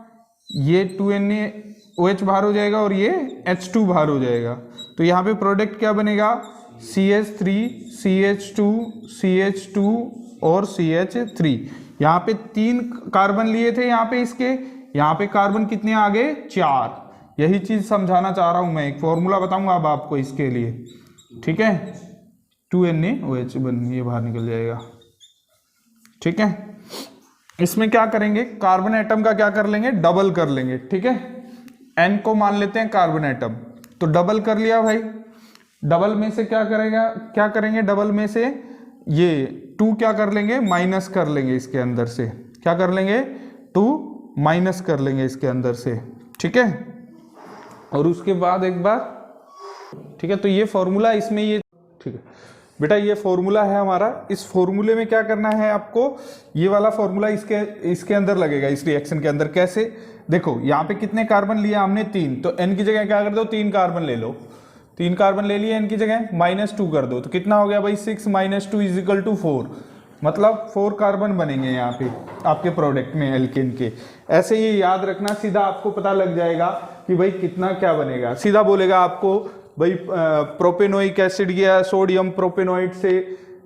ये 2 NaOH बाहर हो जाएगा, और ये H2 बाहर हो जाएगा। तो यहाँ पे प्रोडक्ट क्या बनेगा, CH3 CH2 CH2 और CH3। यहाँ पे 3 कार्बन लिए थे यहाँ पे इसके, यहाँ पे कार्बन कितने आ गए, 4। यही चीज समझाना चाह रहा हूं मैं, एक फॉर्मूला बताऊंगा अब आपको इसके लिए। ठीक है, 2 NaOH ये बाहर निकल जाएगा। ठीक है, इसमें क्या करेंगे, कार्बन एटम का क्या कर लेंगे, डबल कर लेंगे। ठीक है, N को मान लेते हैं कार्बन एटम, तो डबल कर लिया भाई। डबल में से क्या करेंगे, डबल में से ये 2 क्या कर लेंगे, माइनस कर लेंगे इसके अंदर से। क्या कर लेंगे, 2 माइनस कर लेंगे इसके अंदर से। ठीक है, और उसके बाद एक बार, ठीक है, तो ये फॉर्मूला इसमें ये, ठीक है, बेटा ये फॉर्मूला है हमारा, इस फॉर्मूले में क्या करना है आपको, ये वाला फॉर्मूला इसके अंदर लगेगा, इस रिएक्शन के अंदर। कैसे, देखो यहाँ पे कितने कार्बन लिए हमने 3, तो n की जगह क्या कर दो 3 कार्बन ले लो, 3 कार्बन ले लिए, n की जगह -2 कर दो, तो कितना हो गया भाई 6 - 2 = 4, मतलब 4 कार्बन बनेंगे यहाँ पे आपके प्रोडक्ट में एल्केन के। ऐसे ये याद रखना, सीधा आपको पता लग जाएगा कि भाई कितना क्या बनेगा। सीधा बोलेगा आपको भाई प्रोपेनोइक एसिड या सोडियम प्रोपेनोइड से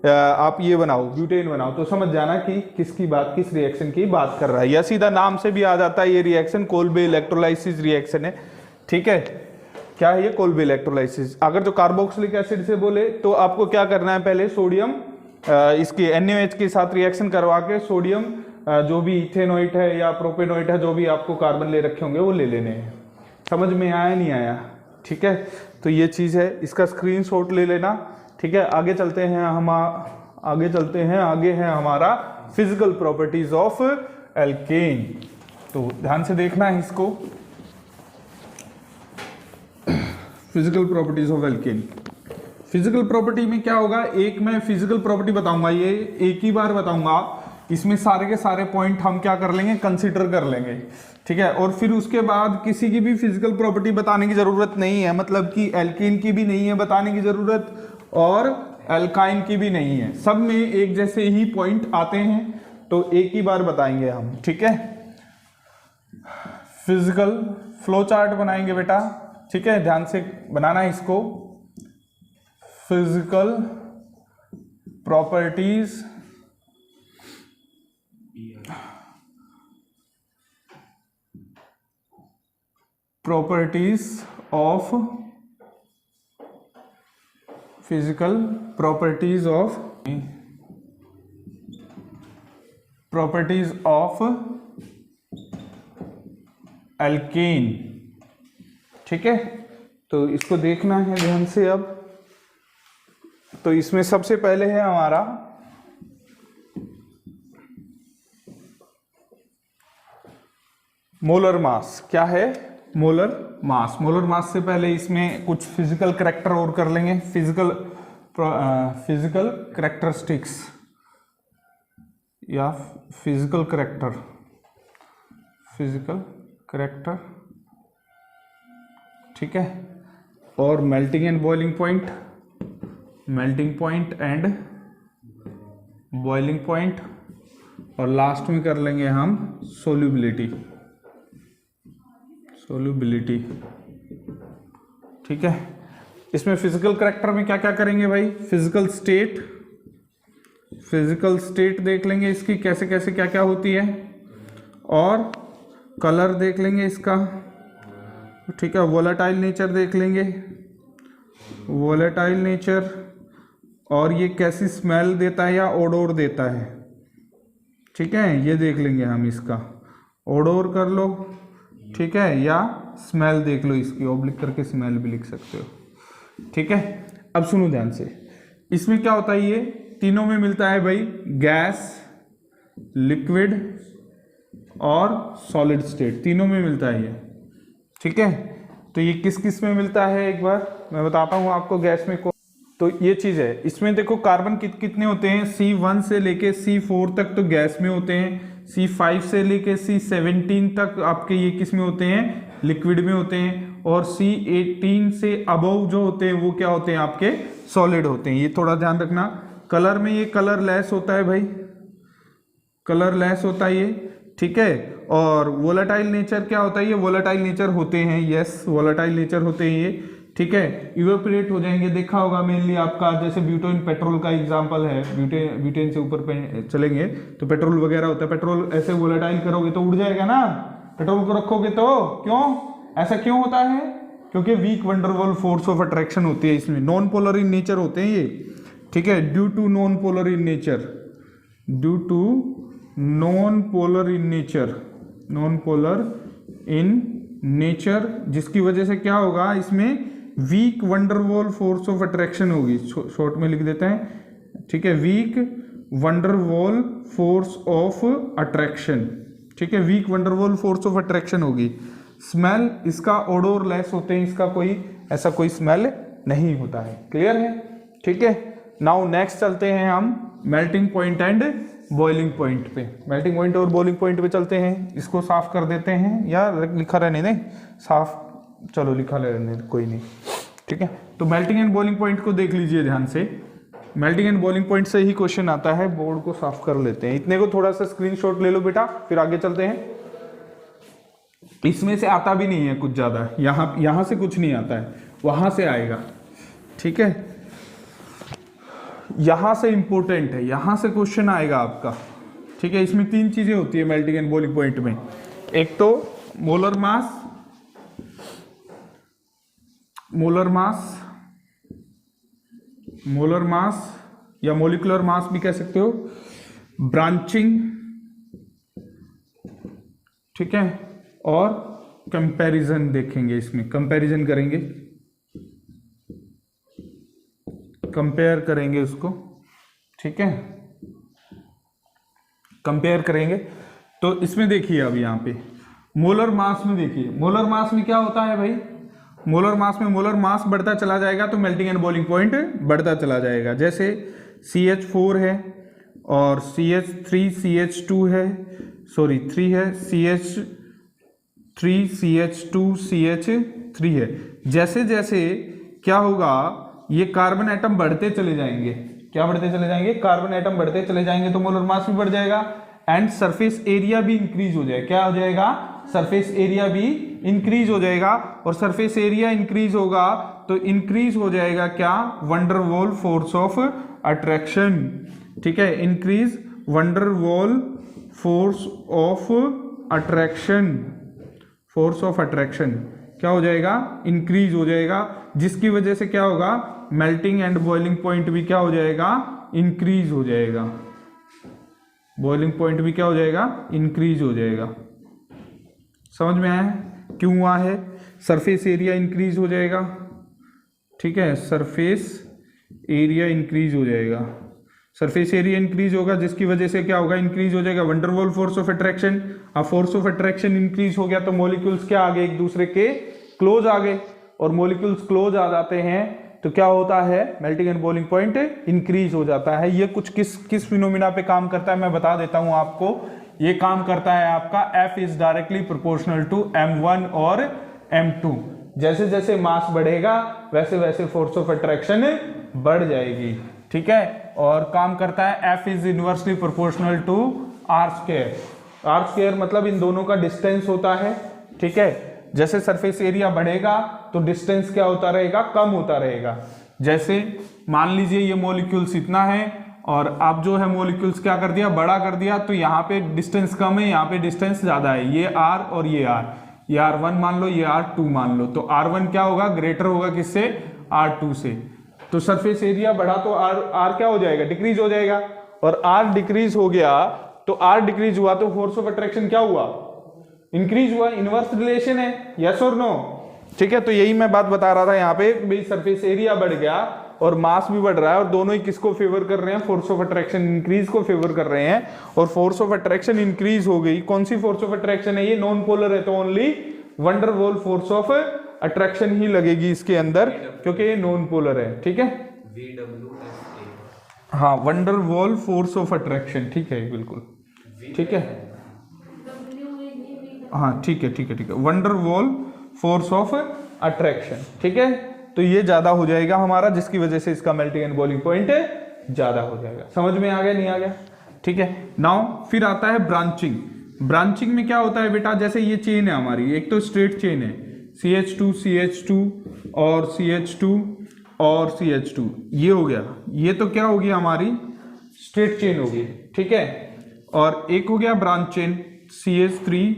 आप ये बनाओ, ब्यूटेन बनाओ, तो समझ जाना कि किसकी बात, किस रिएक्शन की बात कर रहा है। या सीधा नाम से भी आ जाता है ये रिएक्शन कोल्बे इलेक्ट्रोलाइसिस रिएक्शन है, ठीक है। क्या है ये, कोल्बे इलेक्ट्रोलाइसिस। अगर जो कार्बोक्सिलिक एसिड से बोले तो आपको क्या करना है, पहले सोडियम इसके NaOH के साथ रिएक्शन करवा के सोडियम जो भी इथेनोइट है या प्रोपेनोइट है, जो भी आपको कार्बन ले रखे होंगे वो ले लेने हैं। समझ में आया नहीं आया, ठीक है। तो ये चीज़ है, इसका स्क्रीनशॉट ले लेना, ठीक है। आगे चलते हैं आगे है हमारा फिजिकल प्रॉपर्टीज ऑफ एल्केन। तो ध्यान से देखना है इसको, physical properties of alkene. Physical property में क्या होगा, एक मैं फिजिकल प्रॉपर्टी बताऊंगा, ये एक ही बार बताऊंगा, इसमें सारे के सारे पॉइंट हम क्या कर लेंगे, कंसीडर कर लेंगे, ठीक है। और फिर उसके बाद किसी की भी फिजिकल प्रॉपर्टी बताने की जरूरत नहीं है, मतलब कि एल्केन की भी नहीं है बताने की जरूरत और एल्काइन की भी नहीं है, सब में एक जैसे ही पॉइंट आते हैं, तो एक ही बार बताएंगे हम, ठीक है। फिजिकल फ्लो चार्ट बनाएंगे बेटा, ठीक है, ध्यान से बनाना है इसको। फिजिकल प्रॉपर्टीज ऑफ एल्केन, ठीक है। तो इसको देखना है ध्यान से। अब तो इसमें सबसे पहले है हमारा मोलर मास। क्या है, मोलर मास। मोलर मास से पहले इसमें कुछ फिजिकल करैक्टर और कर लेंगे, फिजिकल करैक्टरिस्टिक्स या फिजिकल करैक्टर, ठीक है। और melting and boiling point, and boiling point, और लास्ट में कर लेंगे हम सोल्यूबिलिटी, ठीक है। इसमें फिजिकल करैक्टर में क्या क्या करेंगे भाई, फिजिकल स्टेट देख लेंगे इसकी, कैसे कैसे क्या क्या होती है, और कलर देख लेंगे इसका, ठीक है। वोलेटाइल नेचर देख लेंगे, और ये कैसी स्मेल देता है या ओडोर देता है, ठीक है, ये देख लेंगे हम इसका। ओडोर कर लो, ठीक है, या स्मेल देख लो इसकी, ऑब्लिक करके स्मेल भी लिख सकते हो, ठीक है। अब सुनो ध्यान से, इसमें क्या होता है, ये तीनों में मिलता है भाई, गैस, लिक्विड और सॉलिड स्टेट, तीनों में मिलता है ये, ठीक है। तो ये किस किस में मिलता है, एक बार मैं बताता हूँ आपको। गैस में तो ये चीज है, इसमें देखो कार्बन कितने होते हैं, C1 से लेके C4 तक तो गैस में होते हैं, C5 से लेके C17 तक आपके ये किस में होते हैं, लिक्विड में होते हैं, और C18 से अबव जो होते हैं वो क्या होते हैं, आपके सॉलिड होते हैं। ये थोड़ा ध्यान रखना। कलर में ये कलरलेस होता है भाई, कलरलेस होता है ये, ठीक है। और वोलेटाइल नेचर क्या होता है, ये वोलेटाइल नेचर होते हैं, यस वोलेटाइल नेचर होते हैं ये, ठीक है। इवेपोरेट हो जाएंगे, देखा होगा मेनली आपका, जैसे ब्यूटेन पेट्रोल का एग्जांपल है, ब्यूटेन से ऊपर पे चलेंगे तो पेट्रोल वगैरह होता है, पेट्रोल ऐसे वोलेटाइल करोगे तो उड़ जाएगा ना, पेट्रोल को रखोगे तो, क्यों ऐसा क्यों होता है, क्योंकि weak van der Waals force of attraction होती है इसमें, नॉन पोलर इन नेचर होते हैं ये, ठीक है। Due to non polar in nature, जिसकी वजह से क्या होगा, इसमें weak van der Waals force of attraction होगी, शॉर्ट में लिख देते हैं, ठीक है, weak van der Waals force of attraction, ठीक है, weak van der Waals force of attraction होगी। स्मेल इसका ओडोर लेस होते हैं, इसका कोई ऐसा कोई स्मेल नहीं होता है, क्लियर है, ठीक है। नाउ नेक्स्ट चलते हैं हम melting point and boiling point पे। मेल्टिंग पॉइंट और बॉइलिंग पॉइंट पे चलते हैं। इसको साफ कर देते हैं, या लिखा रहने दें साफ, चलो लिखा रहने दें, कोई नहीं, ठीक है। तो मेल्टिंग एंड बॉइलिंग पॉइंट को देख लीजिए ध्यान से। मेल्टिंग एंड बॉइलिंग पॉइंट से ही क्वेश्चन आता है। बोर्ड को साफ कर लेते हैं, इतने को थोड़ा सा स्क्रीनशॉट ले लो बेटा, फिर आगे चलते हैं। इसमें से आता भी नहीं है कुछ ज्यादा, यहां से कुछ नहीं आता है, वहां से आएगा, ठीक है। यहां से इंपॉर्टेंट है, यहां से क्वेश्चन आएगा आपका, ठीक है। इसमें 3 चीजें होती है मेल्टिंग एंड बॉइलिंग पॉइंट में। एक तो मोलर मास, मोलर मास या मोलिकुलर मास भी कह सकते हो, ब्रांचिंग, ठीक है, और कंपैरिजन देखेंगे। इसमें कंपैरिजन करेंगे, कंपेयर करेंगे उसको, ठीक है, कंपेयर करेंगे। तो इसमें देखिए अब यहाँ पे मोलर मास में देखिए, मोलर मास में क्या होता है भाई, मोलर मास में मोलर मास बढ़ता चला जाएगा तो मेल्टिंग एंड बॉइलिंग पॉइंट बढ़ता चला जाएगा। जैसे CH4 है और CH3 CH2 है, सॉरी 3 है, CH3 CH2 CH3 है। जैसे जैसे क्या होगा, ये कार्बन एटम बढ़ते चले जाएंगे, क्या बढ़ते चले जाएंगे, कार्बन एटम बढ़ते चले जाएंगे तो मोलर मास भी बढ़ जाएगा एंड सरफेस एरिया भी इंक्रीज हो जाएगा। क्या हो जाएगा, सरफेस एरिया भी इंक्रीज हो जाएगा, और सरफेस एरिया इंक्रीज होगा तो इंक्रीज हो जाएगा क्या, वंडरवॉल फोर्स ऑफ अट्रैक्शन, ठीक है, increase van der Waals force of attraction, force of attraction क्या हो जाएगा, इंक्रीज हो जाएगा, जिसकी वजह से क्या होगा, मेल्टिंग एंड बॉइलिंग पॉइंट भी क्या हो जाएगा, इंक्रीज हो जाएगा, बॉइलिंग पॉइंट भी क्या हो जाएगा, इंक्रीज हो जाएगा। समझ में आया क्यों हुआ है, सरफेस एरिया इंक्रीज हो जाएगा, ठीक है, सरफेस एरिया इंक्रीज हो जाएगा, सरफेस एरिया इंक्रीज होगा जिसकी वजह से क्या होगा, इंक्रीज हो जाएगा वंडरवॉल फोर्स ऑफ अट्रैक्शन। अब फोर्स ऑफ अट्रैक्शन इंक्रीज हो गया तो मॉलिक्यूल्स क्या आ गए, एक दूसरे के क्लोज आ गए, और मॉलिक्यूल्स क्लोज आ जाते हैं तो क्या होता है, melting and boiling point increase हो जाता है। ये कुछ किस फिनोमिना पे काम करता है मैं बता देता हूं आपको। ये काम करता है आपका F is directly proportional to M1 और M2। जैसे जैसे मास बढ़ेगा वैसे वैसे फोर्स ऑफ अट्रैक्शन बढ़ जाएगी, ठीक है, और काम करता है F is inversely proportional to R square. R square मतलब इन दोनों का डिस्टेंस होता है, ठीक है। जैसे सरफेस एरिया बढ़ेगा तो डिस्टेंस क्या होता रहेगा, कम होता रहेगा। जैसे मान लीजिए ये मॉलिक्यूल्स इतना है और अब जो है मॉलिक्यूल्स क्या कर दिया, बड़ा कर दिया, तो यहाँ पे डिस्टेंस कम है, यहाँ पे डिस्टेंस ज्यादा है, ये R और ये R, ये R1 मान लो, ये R2 मान लो, तो R1 क्या होगा, ग्रेटर होगा किससे, R2 से। तो सरफेस एरिया बढ़ा तो R क्या हो जाएगा, डिक्रीज हो जाएगा, और R डिक्रीज हो गया तो R डिक्रीज हुआ तो फोर्स ऑफ अट्रैक्शन क्या हुआ, इंक्रीज हुआ। इनवर्स रिलेशन है, यस और नो, ठीक है। तो यही मैं बात बता रहा था यहाँ पे, भाई सरफेस एरिया बढ़ गया और मास भी बढ़ रहा है, और दोनों ही किसको फेवर कर रहे हैं, फोर्स ऑफ अट्रैक्शन इंक्रीज को फेवर कर रहे हैं, और फोर्स ऑफ अट्रैक्शन इंक्रीज हो गई। कौन सी फोर्स ऑफ अट्रैक्शन है, ये नॉन पोलर है तो only van der Waals force of attraction ही लगेगी इसके अंदर, क्योंकि ये नॉन पोलर है, ठीक है। हाँ, वंडरवॉल फोर्स ऑफ अट्रैक्शन, ठीक है, बिल्कुल ठीक है, हाँ ठीक है ठीक है ठीक है, वंडरवॉल फोर्स ऑफ अट्रैक्शन, ठीक है। तो ये ज्यादा हो जाएगा हमारा, जिसकी वजह से इसका मेल्टिंग एंड बॉइलिंग पॉइंट ज्यादा हो जाएगा। समझ में आ गया, नहीं आ गया, ठीक है। नाउ फिर आता है ब्रांचिंग। ब्रांचिंग में क्या होता है बेटा, जैसे ये चेन है हमारी, एक तो स्ट्रेट चेन है, CH2 CH2 और CH2 और CH2, ये हो गया, ये तो क्या होगी हमारी स्ट्रेट चेन होगी, ठीक है। और एक हो गया branch chain, CH3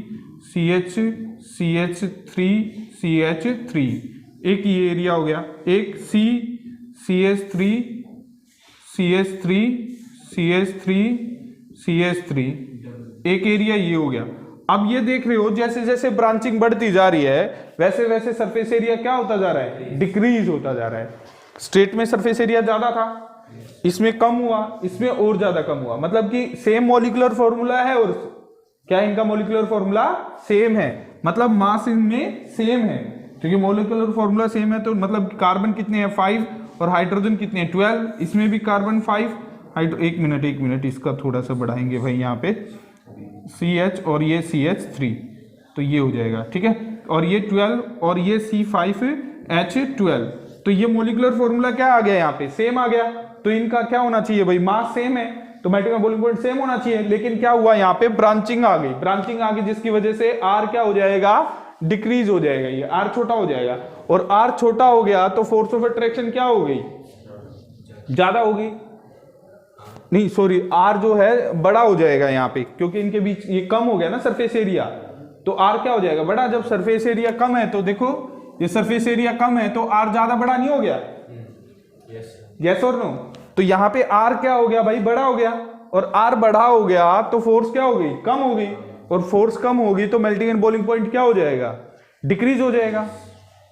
CH CH3 CH3, एक ये एरिया हो गया, एक CH3 CH3 CH3 CH3, एक एरिया ये हो गया। अब ये देख रहे हो जैसे जैसे ब्रांचिंग बढ़ती जा रही है वैसे वैसे सरफेस एरिया क्या होता जा रहा है, डिक्रीज होता जा रहा है। स्ट्रेट में सरफेस एरिया ज्यादा था, इसमें कम हुआ, इसमें और ज्यादा कम हुआ, मतलब कि सेम मॉलिक्यूलर फॉर्मूला है, और क्या इनका मॉलिक्यूलर फॉर्मूला सेम है, मतलब मास इनमें सेम है, क्योंकि मॉलिक्यूलर फॉर्मूला सेम है तो मतलब कार्बन कितने हैं 5 और हाइड्रोजन कितने हैं 12, इसमें भी कार्बन 5 एक मिनट इसका थोड़ा सा बढ़ाएंगे भाई, यहाँ पे CH और ये CH3 तो ये हो जाएगा, ठीक है, और ये 12 और ये C5H12, तो ये मोलिकुलर फॉर्मूला क्या आ गया यहाँ पे सेम आ गया, तो इनका क्या होना चाहिए भाई मास सेम है, तो मेल्टिंग बॉइलिंग पॉइंट सेम होना चाहिए, लेकिन क्या हुआ यहाँ पे ब्रांचिंग आ गई जिसकी वजह से R क्या हो जाएगा डिक्रीज हो जाएगा, ये R छोटा हो जाएगा, और R छोटा हो गया तो फोर्स ऑफ अट्रैक्शन क्या हो गई ज्यादा होगी, नहीं सॉरी R जो है बड़ा हो जाएगा यहाँ पे, क्योंकि इनके बीच ये कम हो गया ना सरफेस एरिया, तो R क्या हो जाएगा बड़ा, जब सरफेस एरिया कम है तो देखो ये सरफेस एरिया कम है तो R ज्यादा बड़ा नहीं हो गया, यस और नो, तो यहाँ पे R क्या हो गया भाई बड़ा हो गया, और R बड़ा हो गया तो फोर्स क्या हो गई कम हो गई, और फोर्स कम होगी तो मेल्टिंग एंड बॉइलिंग पॉइंट क्या हो जाएगा डिक्रीज हो जाएगा,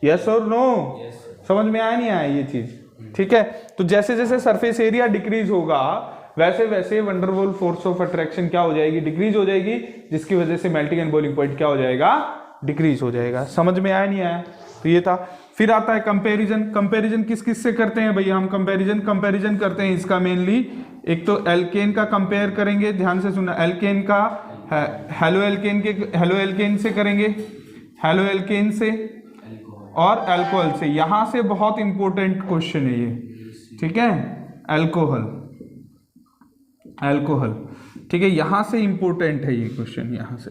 यस और नो, समझ में आया नहीं आया ये चीज, ठीक है, तो जैसे जैसे सरफेस एरिया डिक्रीज होगा वैसे वैसे वंडरवॉल फोर्स ऑफ अट्रैक्शन क्या हो जाएगी डिक्रीज हो जाएगी, जिसकी वजह से मेल्टिंग एंड बॉइलिंग पॉइंट क्या हो जाएगा डिक्रीज हो जाएगा, समझ में आया नहीं आया, तो ये था। फिर आता है कंपैरिजन किस किस से करते हैं भैया हम कंपैरिजन करते हैं इसका मेनली, एक तो एल्केन का कंपेयर करेंगे, ध्यान से सुनना, एल्केन का हेलो एल्केन से करेंगे, हेलो एल्केन से और अल्कोहल से, यहां से बहुत इंपॉर्टेंट क्वेश्चन है ये, ठीक है, अल्कोहल, ठीक है, यहां से इंपॉर्टेंट है ये क्वेश्चन, यहां से,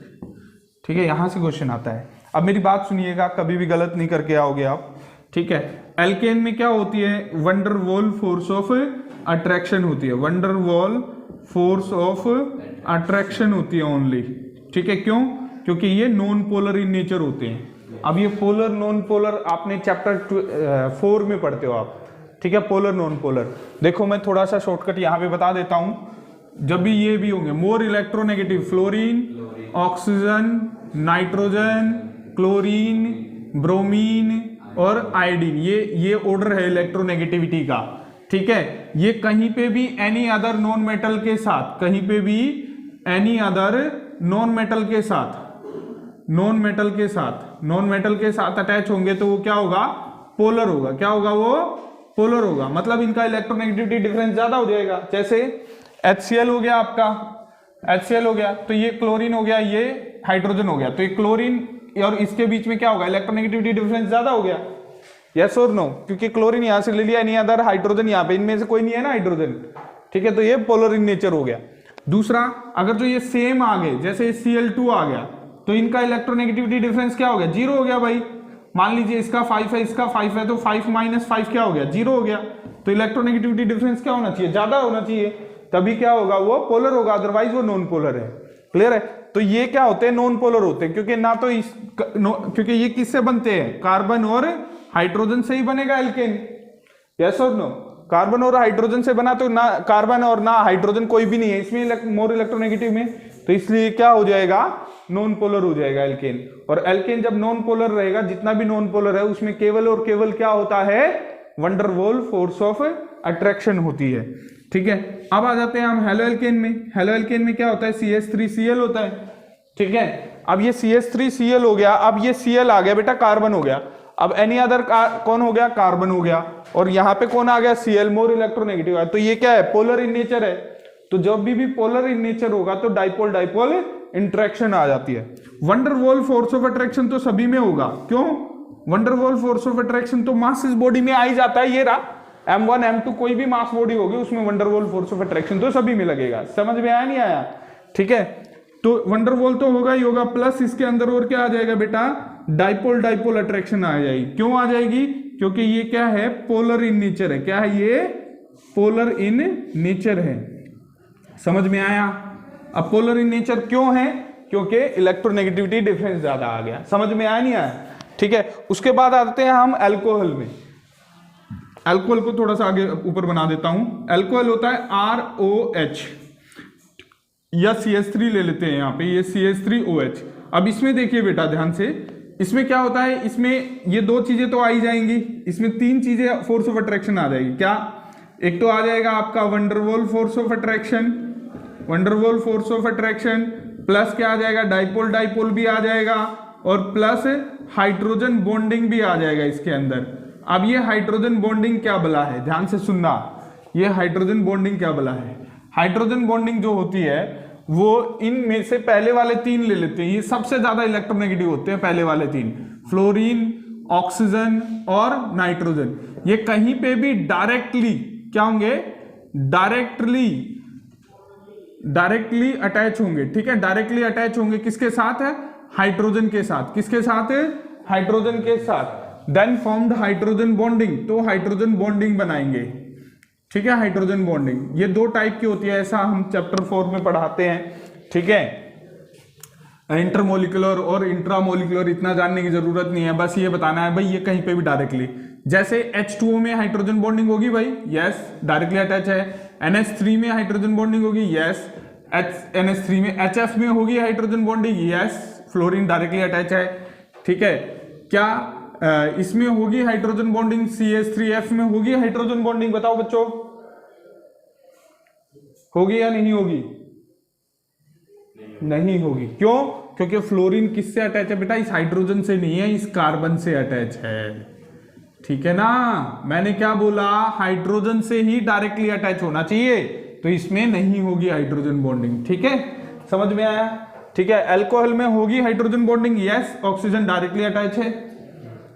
ठीक है, यहां से क्वेश्चन आता है। अब मेरी बात सुनिएगा, कभी भी गलत नहीं करके आओगे आप, ठीक है, एल्केन में क्या होती है वंडरवॉल फोर्स ऑफ अट्रैक्शन होती है, वंडरवॉल फोर्स ऑफ अट्रैक्शन होती है ओनली, ठीक है, क्यों, क्योंकि ये नॉन पोलर इन नेचर होते हैं। अब ये पोलर नॉन पोलर आपने चैप्टर 4 में पढ़ते हो आप, ठीक है, पोलर नॉन पोलर, देखो मैं थोड़ा सा शॉर्टकट यहाँ पे बता देता हूं, जब भी ये भी होंगे more electronegative fluorine, oxygen, nitrogen, chlorine, bromine और आयोडीन, ये ऑर्डर है इलेक्ट्रोनेगेटिविटी का, ठीक है, ये कहीं पे भी एनी अदर नॉन मेटल के साथ, कहीं पे भी एनी अदर नॉन मेटल के साथ अटैच होंगे तो वो क्या होगा पोलर होगा, क्या होगा वो पोलर होगा, मतलब इनका इलेक्ट्रोनेगेटिविटी डिफरेंस ज्यादा हो जाएगा। जैसे HCl हो गया आपका, HCl हो गया तो ये क्लोरीन हो गया, ये हाइड्रोजन हो गया, तो ये क्लोरीन और इसके बीच में क्या होगा इलेक्ट्रोनेगेटिविटी डिफरेंस ज्यादा हो गया, यस और नो, क्योंकि क्लोरीन यहां से ले लिया, एनी अदर हाइड्रोजन यहाँ पे इनमें से कोई नहीं है ना हाइड्रोजन, ठीक है, तो ये पोलर इन नेचर हो गया। दूसरा, अगर जो ये सेम आ गए, जैसे Cl2 आ गया तो इनका इलेक्ट्रोनेगेटिविटी डिफरेंस क्या हो गया 0 हो गया भाई, मान लीजिए इसका 5 है इसका 5 है तो 5 - 5 क्या हो गया 0 हो गया, तो इलेक्ट्रोनेगेटिविटी डिफरेंस क्या होना चाहिए ज्यादा होना चाहिए, तभी क्या होगा वो पोलर होगा, अदरवाइज वो नॉन पोलर है, क्लियर है। तो ये क्या होते हैं नॉन पोलर होते हैं, क्योंकि ना तो क्योंकि ये किससे बनते हैं कार्बन और हाइड्रोजन से ही बनेगा एल्केन, यस और नो, कार्बन और हाइड्रोजन से बना तो ना कार्बन और ना हाइड्रोजन कोई भी नहीं है इसमें मोर इलेक्ट्रोनेगेटिव में, तो इसलिए क्या हो जाएगा नॉन पोलर हो जाएगा एल्केन, और एल्केन जब नॉन पोलर रहेगा, जितना भी नॉन पोलर है उसमें केवल और केवल क्या होता है वंडरवॉल फोर्स ऑफ अट्रैक्शन होती है, ठीक है। अब आ जाते हैं हम हेलो एल्केन में, हेलो एल्केन में क्या होता है CH3Cl होता है, ठीक है। अब ये CH3Cl हो गया, अब ये Cl आ गया बेटा कार्बन हो गया, अब एनी अदर कौन हो गया कार्बन हो गया, और यहाँ पे कौन आ गया Cl मोर इलेक्ट्रोनेगेटिव है, तो ये क्या है पोलर इन नेचर है, तो जब भी पोलर इन नेचर होगा तो डाइपोल डाइपोल इंटरेक्शन आ जाती है। वंडरवॉल फोर्स ऑफ अट्रैक्शन तो सभी में होगा, क्यों वंडरवॉल फोर्स ऑफ अट्रैक्शन तो मास इस बॉडी में आ ही जाता है, ये रहा M1 M2 कोई भी मास बॉडी होगी उसमें वंडरवॉल फोर्स ऑफ अट्रैक्शन तो सभी में लगेगा, समझ में आया नहीं आया, ठीक है। तो वंडरवॉल तो होगा ही होगा, प्लस इसके अंदर और क्या आ जाएगा बेटा डाइपोल डाइपोल अट्रैक्शन आ जाएगी, क्यों आ जाएगी, क्योंकि ये क्या है पोलर इन नेचर है, क्या है ये पोलर इन नेचर है, समझ में आया। अब पोलर इन नेचर क्यों है, क्योंकि इलेक्ट्रोनेगेटिविटी डिफरेंस ज्यादा आ गया, समझ में आया नहीं आया, ठीक है। उसके बाद आते हैं हम अल्कोहल में, अल्कोहल को थोड़ा सा आगे ऊपर बना देता हूं, अल्कोहल होता है ROH या CH3 ले लेते हैं यहाँ पे, ये CH3OH। अब इसमें देखिए बेटा ध्यान से, इसमें क्या होता है, इसमें ये दो चीजें तो आ ही जाएंगी, इसमें तीन चीजें फोर्स ऑफ अट्रैक्शन आ जाएगी, क्या, एक तो आ जाएगा आपका van der Waals force of attraction, van der Waals force of attraction, plus क्या आ जाएगा डाइपोल डाइपोल भी आ जाएगा, और प्लस हाइड्रोजन बॉन्डिंग भी आ जाएगा इसके अंदर, अब ये हाइड्रोजन बॉन्डिंग क्या बला है, ध्यान से सुनना, ये हाइड्रोजन बॉन्डिंग क्या बला है। हाइड्रोजन बॉन्डिंग जो होती है वो इनमें से पहले वाले तीन ले लेते हैं, ये सबसे ज्यादा इलेक्ट्रोनेगेटिव होते हैं पहले वाले तीन, फ्लोरीन, ऑक्सीजन और नाइट्रोजन। ये कहीं पे भी डायरेक्टली क्या होंगे, डायरेक्टली अटैच होंगे, ठीक है, डायरेक्टली अटैच होंगे किसके साथ है, हाइड्रोजन के साथ, किसके साथ है, हाइड्रोजन के साथ। देन फॉर्म्ड हाइड्रोजन बॉन्डिंग, तो हाइड्रोजन बॉन्डिंग बनाएंगे, ठीक है, हाइड्रोजन बॉन्डिंग। ये दो टाइप की होती है, ऐसा हम चैप्टर 4 में पढ़ाते हैं, ठीक है। इंटरमोलिकुलर और इंट्रामोलिकुलर इतना जानने की जरूरत नहीं है, बस ये बताना है भाई ये कहीं पे भी डायरेक्टली, जैसे H2O में हाइड्रोजन बॉन्डिंग होगी भाई, यस डायरेक्टली अटैच है। NH3 में हाइड्रोजन बॉन्डिंग होगी, यस। NH3 में HF में होगी hydrogen bonding, yes, fluorine directly attach है, ठीक है। क्या इसमें होगी हाइड्रोजन बॉन्डिंग, CH3F में होगी हाइड्रोजन बॉन्डिंग, बताओ बच्चों, होगी या नहीं होगी, नहीं होगी, क्यों, क्योंकि फ्लोरीन किससे अटैच है बेटा, इस हाइड्रोजन से नहीं है, इस कार्बन से अटैच है, ठीक है ना। मैंने क्या बोला, हाइड्रोजन से ही डायरेक्टली अटैच होना चाहिए, तो इसमें नहीं होगी हाइड्रोजन बॉन्डिंग, ठीक है, समझ में आया, ठीक है। अल्कोहल में होगी hydrogen bonding, yes, oxygen directly attach है,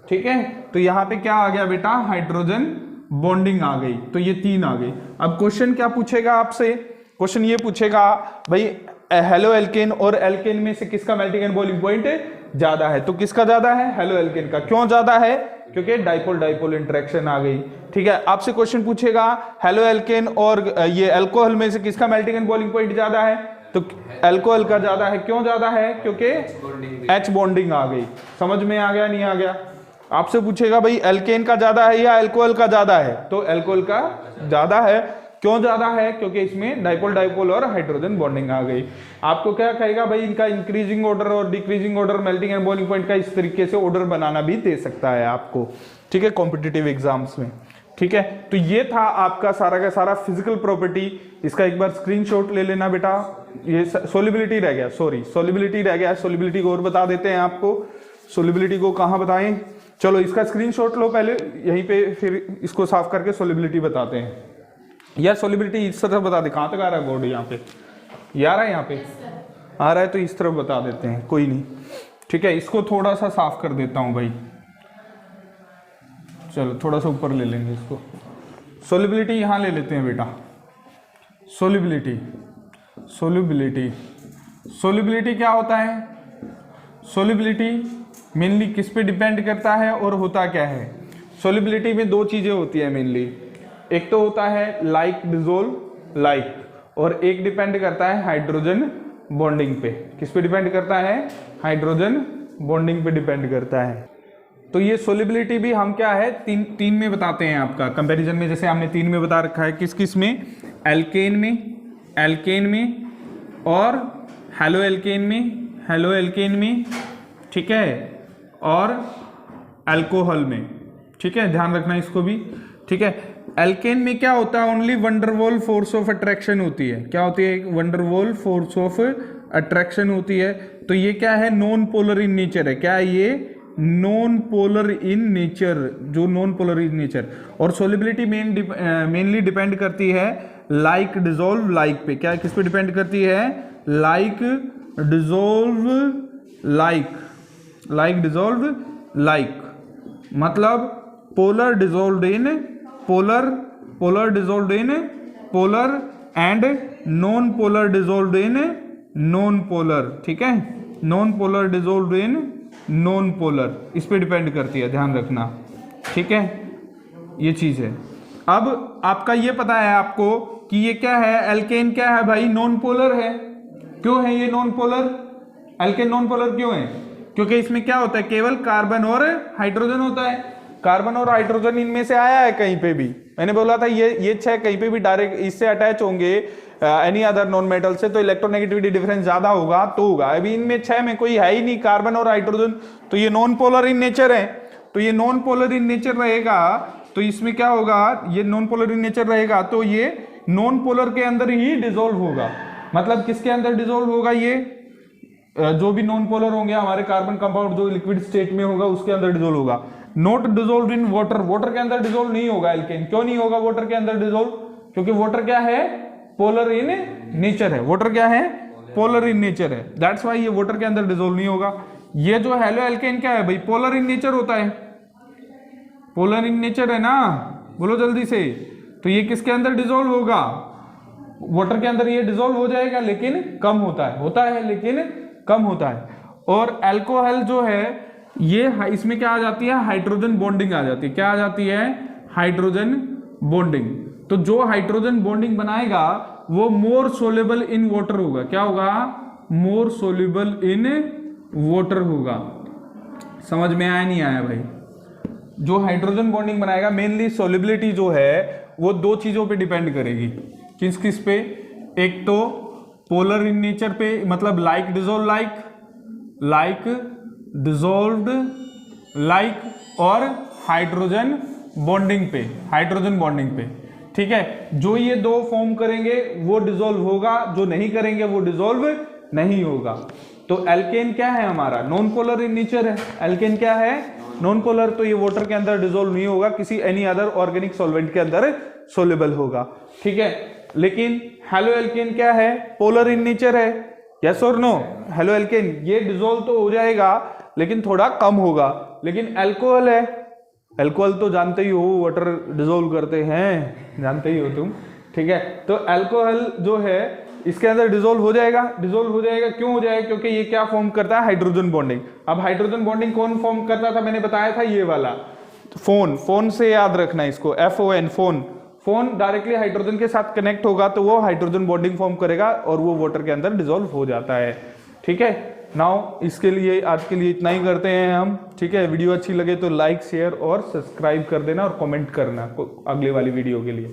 ठीक है। तो यहां पे क्या आ गया बेटा, हाइड्रोजन बॉन्डिंग आ गई, तो ये तीन आ गई। अब क्वेश्चन क्या पूछेगा आपसे, क्वेश्चन ये पूछेगा भाई हेलो एल्केन और एल्केन में से किसका मेल्टिंग एंड बॉइलिंग पॉइंट ज्यादा है, तो किसका ज्यादा है, हेलो एल्केन का। क्यों ज्यादा है, क्योंकि डाइपोल डाइपोल इंटरेक्शन आ गई, ठीक है। आपसे क्वेश्चन पूछेगा हेलो एल्केन और ये अल्कोहल में से किसका मेल्टिंग एंड बॉइलिंग पॉइंट ज्यादा है, तो अल्कोहल का ज्यादा है। क्यों ज्यादा है, क्योंकि H बॉन्डिंग आ गई, समझ में आ गया, नहीं आ गया। आपसे पूछेगा भाई एल्केन का ज्यादा है या अल्कोहल का ज्यादा है, तो अल्कोहल का ज्यादा है। क्यों ज्यादा है, क्योंकि इसमें डाइपोल डाइपोल और हाइड्रोजन बॉन्डिंग आ गई। आपको क्या कहेगा भाई, इनका इंक्रीजिंग ऑर्डर और decreasing order melting and boiling point का इस तरीके से ऑर्डर बनाना भी दे सकता है आपको, ठीक है, कॉम्पिटिटिव एग्जाम्स में, ठीक है। तो ये था आपका सारा का सारा फिजिकल प्रॉपर्टी। इसका एक बार स्क्रीनशॉट ले लेना बेटा। ये सोलिबिलिटी रह गया, सॉरी सोलिबिलिटी रह गया, सोलिबिलिटी को और बता देते हैं आपको, सोलिबिलिटी को कहाँ बताएं, चलो इसका स्क्रीनशॉट लो पहले यहीं पे, फिर इसको साफ करके सोलिबिलिटी बताते हैं। यार सोलिबिलिटी इस तरह बता दे, कहाँ तक आ रहा है बोर्ड, यहाँ पे यार है, यहाँ पे आ रहा है, तो इस तरफ बता देते हैं, कोई नहीं, ठीक है। इसको थोड़ा सा साफ कर देता हूँ भाई, चलो थोड़ा सा ऊपर ले लेंगे इसको। सोलिबिलिटी यहाँ ले लेते हैं बेटा, सोलिबिलिटी, सोलिबिलिटी, सोलिबिलिटी क्या होता है, सोलिबिलिटी मेनली किस पे डिपेंड करता है और होता क्या है। सोलिबिलिटी में दो चीजें होती है मेनली, एक तो होता है लाइक डिजोल्व लाइक, और एक डिपेंड करता है हाइड्रोजन बॉन्डिंग पे। किस पे डिपेंड करता है, हाइड्रोजन बॉन्डिंग पे डिपेंड करता है। तो ये सोलिबिलिटी भी हम क्या है तीन में बताते हैं आपका कंपैरिजन में, जैसे हमने 3 में बता रखा है, किस किस में, एल्केन में और हेलो एल्केन में, ठीक है, और अल्कोहल में, ठीक है, ध्यान रखना इसको भी, ठीक है। एल्केन में क्या होता है, only van der Waals force of attraction होती है, क्या होती है, वंडरवॉल फोर्स ऑफ अट्रैक्शन होती है। तो ये क्या है, नॉन पोलर इन नेचर है, क्या है ये, नॉन पोलर इन नेचर, जो नॉन पोलर इन नेचर। और सोलिबिलिटी मेनली डिपेंड करती है लाइक डिजोल्व लाइक पे, क्या किस पे डिपेंड करती है, लाइक डिजोल्व लाइक, मतलब polar dissolve in polar dissolve in polar and non polar dissolve in non polar, ठीक है, non polar dissolve in non polar, इस पे डिपेंड करती है, ध्यान रखना, ठीक है, ये चीज है। अब आपका ये पता है आपको कि ये क्या है, एल्केन क्या है भाई, नॉन पोलर है। क्यों है ये non polar, alkane non polar क्यों है, क्योंकि इसमें क्या होता है, केवल कार्बन और हाइड्रोजन होता है, कार्बन और हाइड्रोजन इनमें से आया है कहीं पे भी, मैंने बोला था ये 6 कहीं पे भी डायरेक्ट इससे अटैच होंगे एनी अदर नॉन मेटल से, तो इलेक्ट्रोनेगेटिविटी डिफरेंस ज्यादा होगा तो होगा। अभी इनमें 6 में कोई है ही नहीं कार्बन और हाइड्रोजन, तो ये नॉन पोलर इन नेचर है। तो ये नॉन पोलर इन नेचर रहेगा, तो इसमें क्या होगा, ये नॉन पोलर इन नेचर रहेगा, तो ये नॉन पोलर के अंदर ही डिसॉल्व होगा। मतलब किसके अंदर डिसॉल्व होगा, ये जो भी नॉन पोलर होंगे हमारे कार्बन कंपाउंड जो लिक्विड स्टेट में होगा उसके अंदर डिसॉल्व होगा। Not dissolve in water, water के अंदर डिजोल्व नहीं होगा एल्केन। क्यों नहीं होगा वाटर के अंदर डिजोल्व? क्योंकि वाटर क्या है? पोलर इन नेचर है। वाटर क्या है? पोलर इन नेचर है, दैट्स वाई ये वाटर के अंदर डिजोल्व नहीं होगा। ये जो हेलो एल्केन क्या है भाई? पोलर इन नेचर होता है, पोलर इन नेचर है ना, बोलो जल्दी से। तो ये किसके अंदर डिजोल्व होगा? वाटर के अंदर ये डिजोल्व हो जाएगा, लेकिन कम होता है लेकिन कम होता है। और अल्कोहल जो है ये इसमें क्या आ जाती है? हाइड्रोजन बॉन्डिंग आ जाती है। क्या आ जाती है? Hydrogen bonding. तो जो हाइड्रोजन बॉन्डिंग बनाएगा वो मोर सोल्यूबल इन वाटर होगा। क्या होगा? मोर सोल्यूबल इन वाटर होगा। समझ में आया नहीं आया भाई? जो हाइड्रोजन बॉन्डिंग बनाएगा मेनली सोल्युबिलिटी जो है वो दो चीजों पे डिपेंड करेगी। किस किस पे? एक तो पोलर इन नेचर पे, मतलब लाइक डिजोल्व्ड लाइक, और हाइड्रोजन बॉन्डिंग पे, ठीक है। जो ये दो फॉर्म करेंगे वो डिजोल्व होगा, जो नहीं करेंगे वो डिजोल्व नहीं होगा। तो एल्केन क्या है हमारा? नॉन पोलर इन नेचर है। एल्केन क्या है? Non polar. तो ये वाटर के अंदर डिजोल्व नहीं होगा, किसी एनी अदर ऑर्गेनिक सॉल्वेंट के अंदर सोल्युबल होगा, ठीक है। लेकिन हेलो एल्केन क्या है? पोलर इन नेचर है। यस और नो? हेलो एल्केन ये डिजोल्व तो हो जाएगा लेकिन थोड़ा कम होगा। लेकिन अल्कोहल है, अल्कोहल तो जानते ही हो वाटर डिजोल्व करते हैं, जानते ही हो तुम, ठीक है। तो अल्कोहल जो है इसके अंदर डिजोल्व हो जाएगा। क्यों हो जाएगा? क्योंकि ये क्या फॉर्म करता है? Hydrogen bonding. अब हाइड्रोजन बॉन्डिंग कौन फॉर्म करता था? मैंने बताया था ये वाला फोन से याद रखना इसको, FON। फोन डायरेक्टली हाइड्रोजन के साथ कनेक्ट होगा तो वो हाइड्रोजन बॉन्डिंग फॉर्म करेगा और वो वाटर के अंदर डिजोल्व हो जाता है, ठीक है। नाउ इसके लिए आज के लिए इतना ही करते हैं हम, ठीक है। वीडियो अच्छी लगे तो लाइक शेयर और सब्सक्राइब कर देना और कमेंट करना अगले वाली वीडियो के लिए।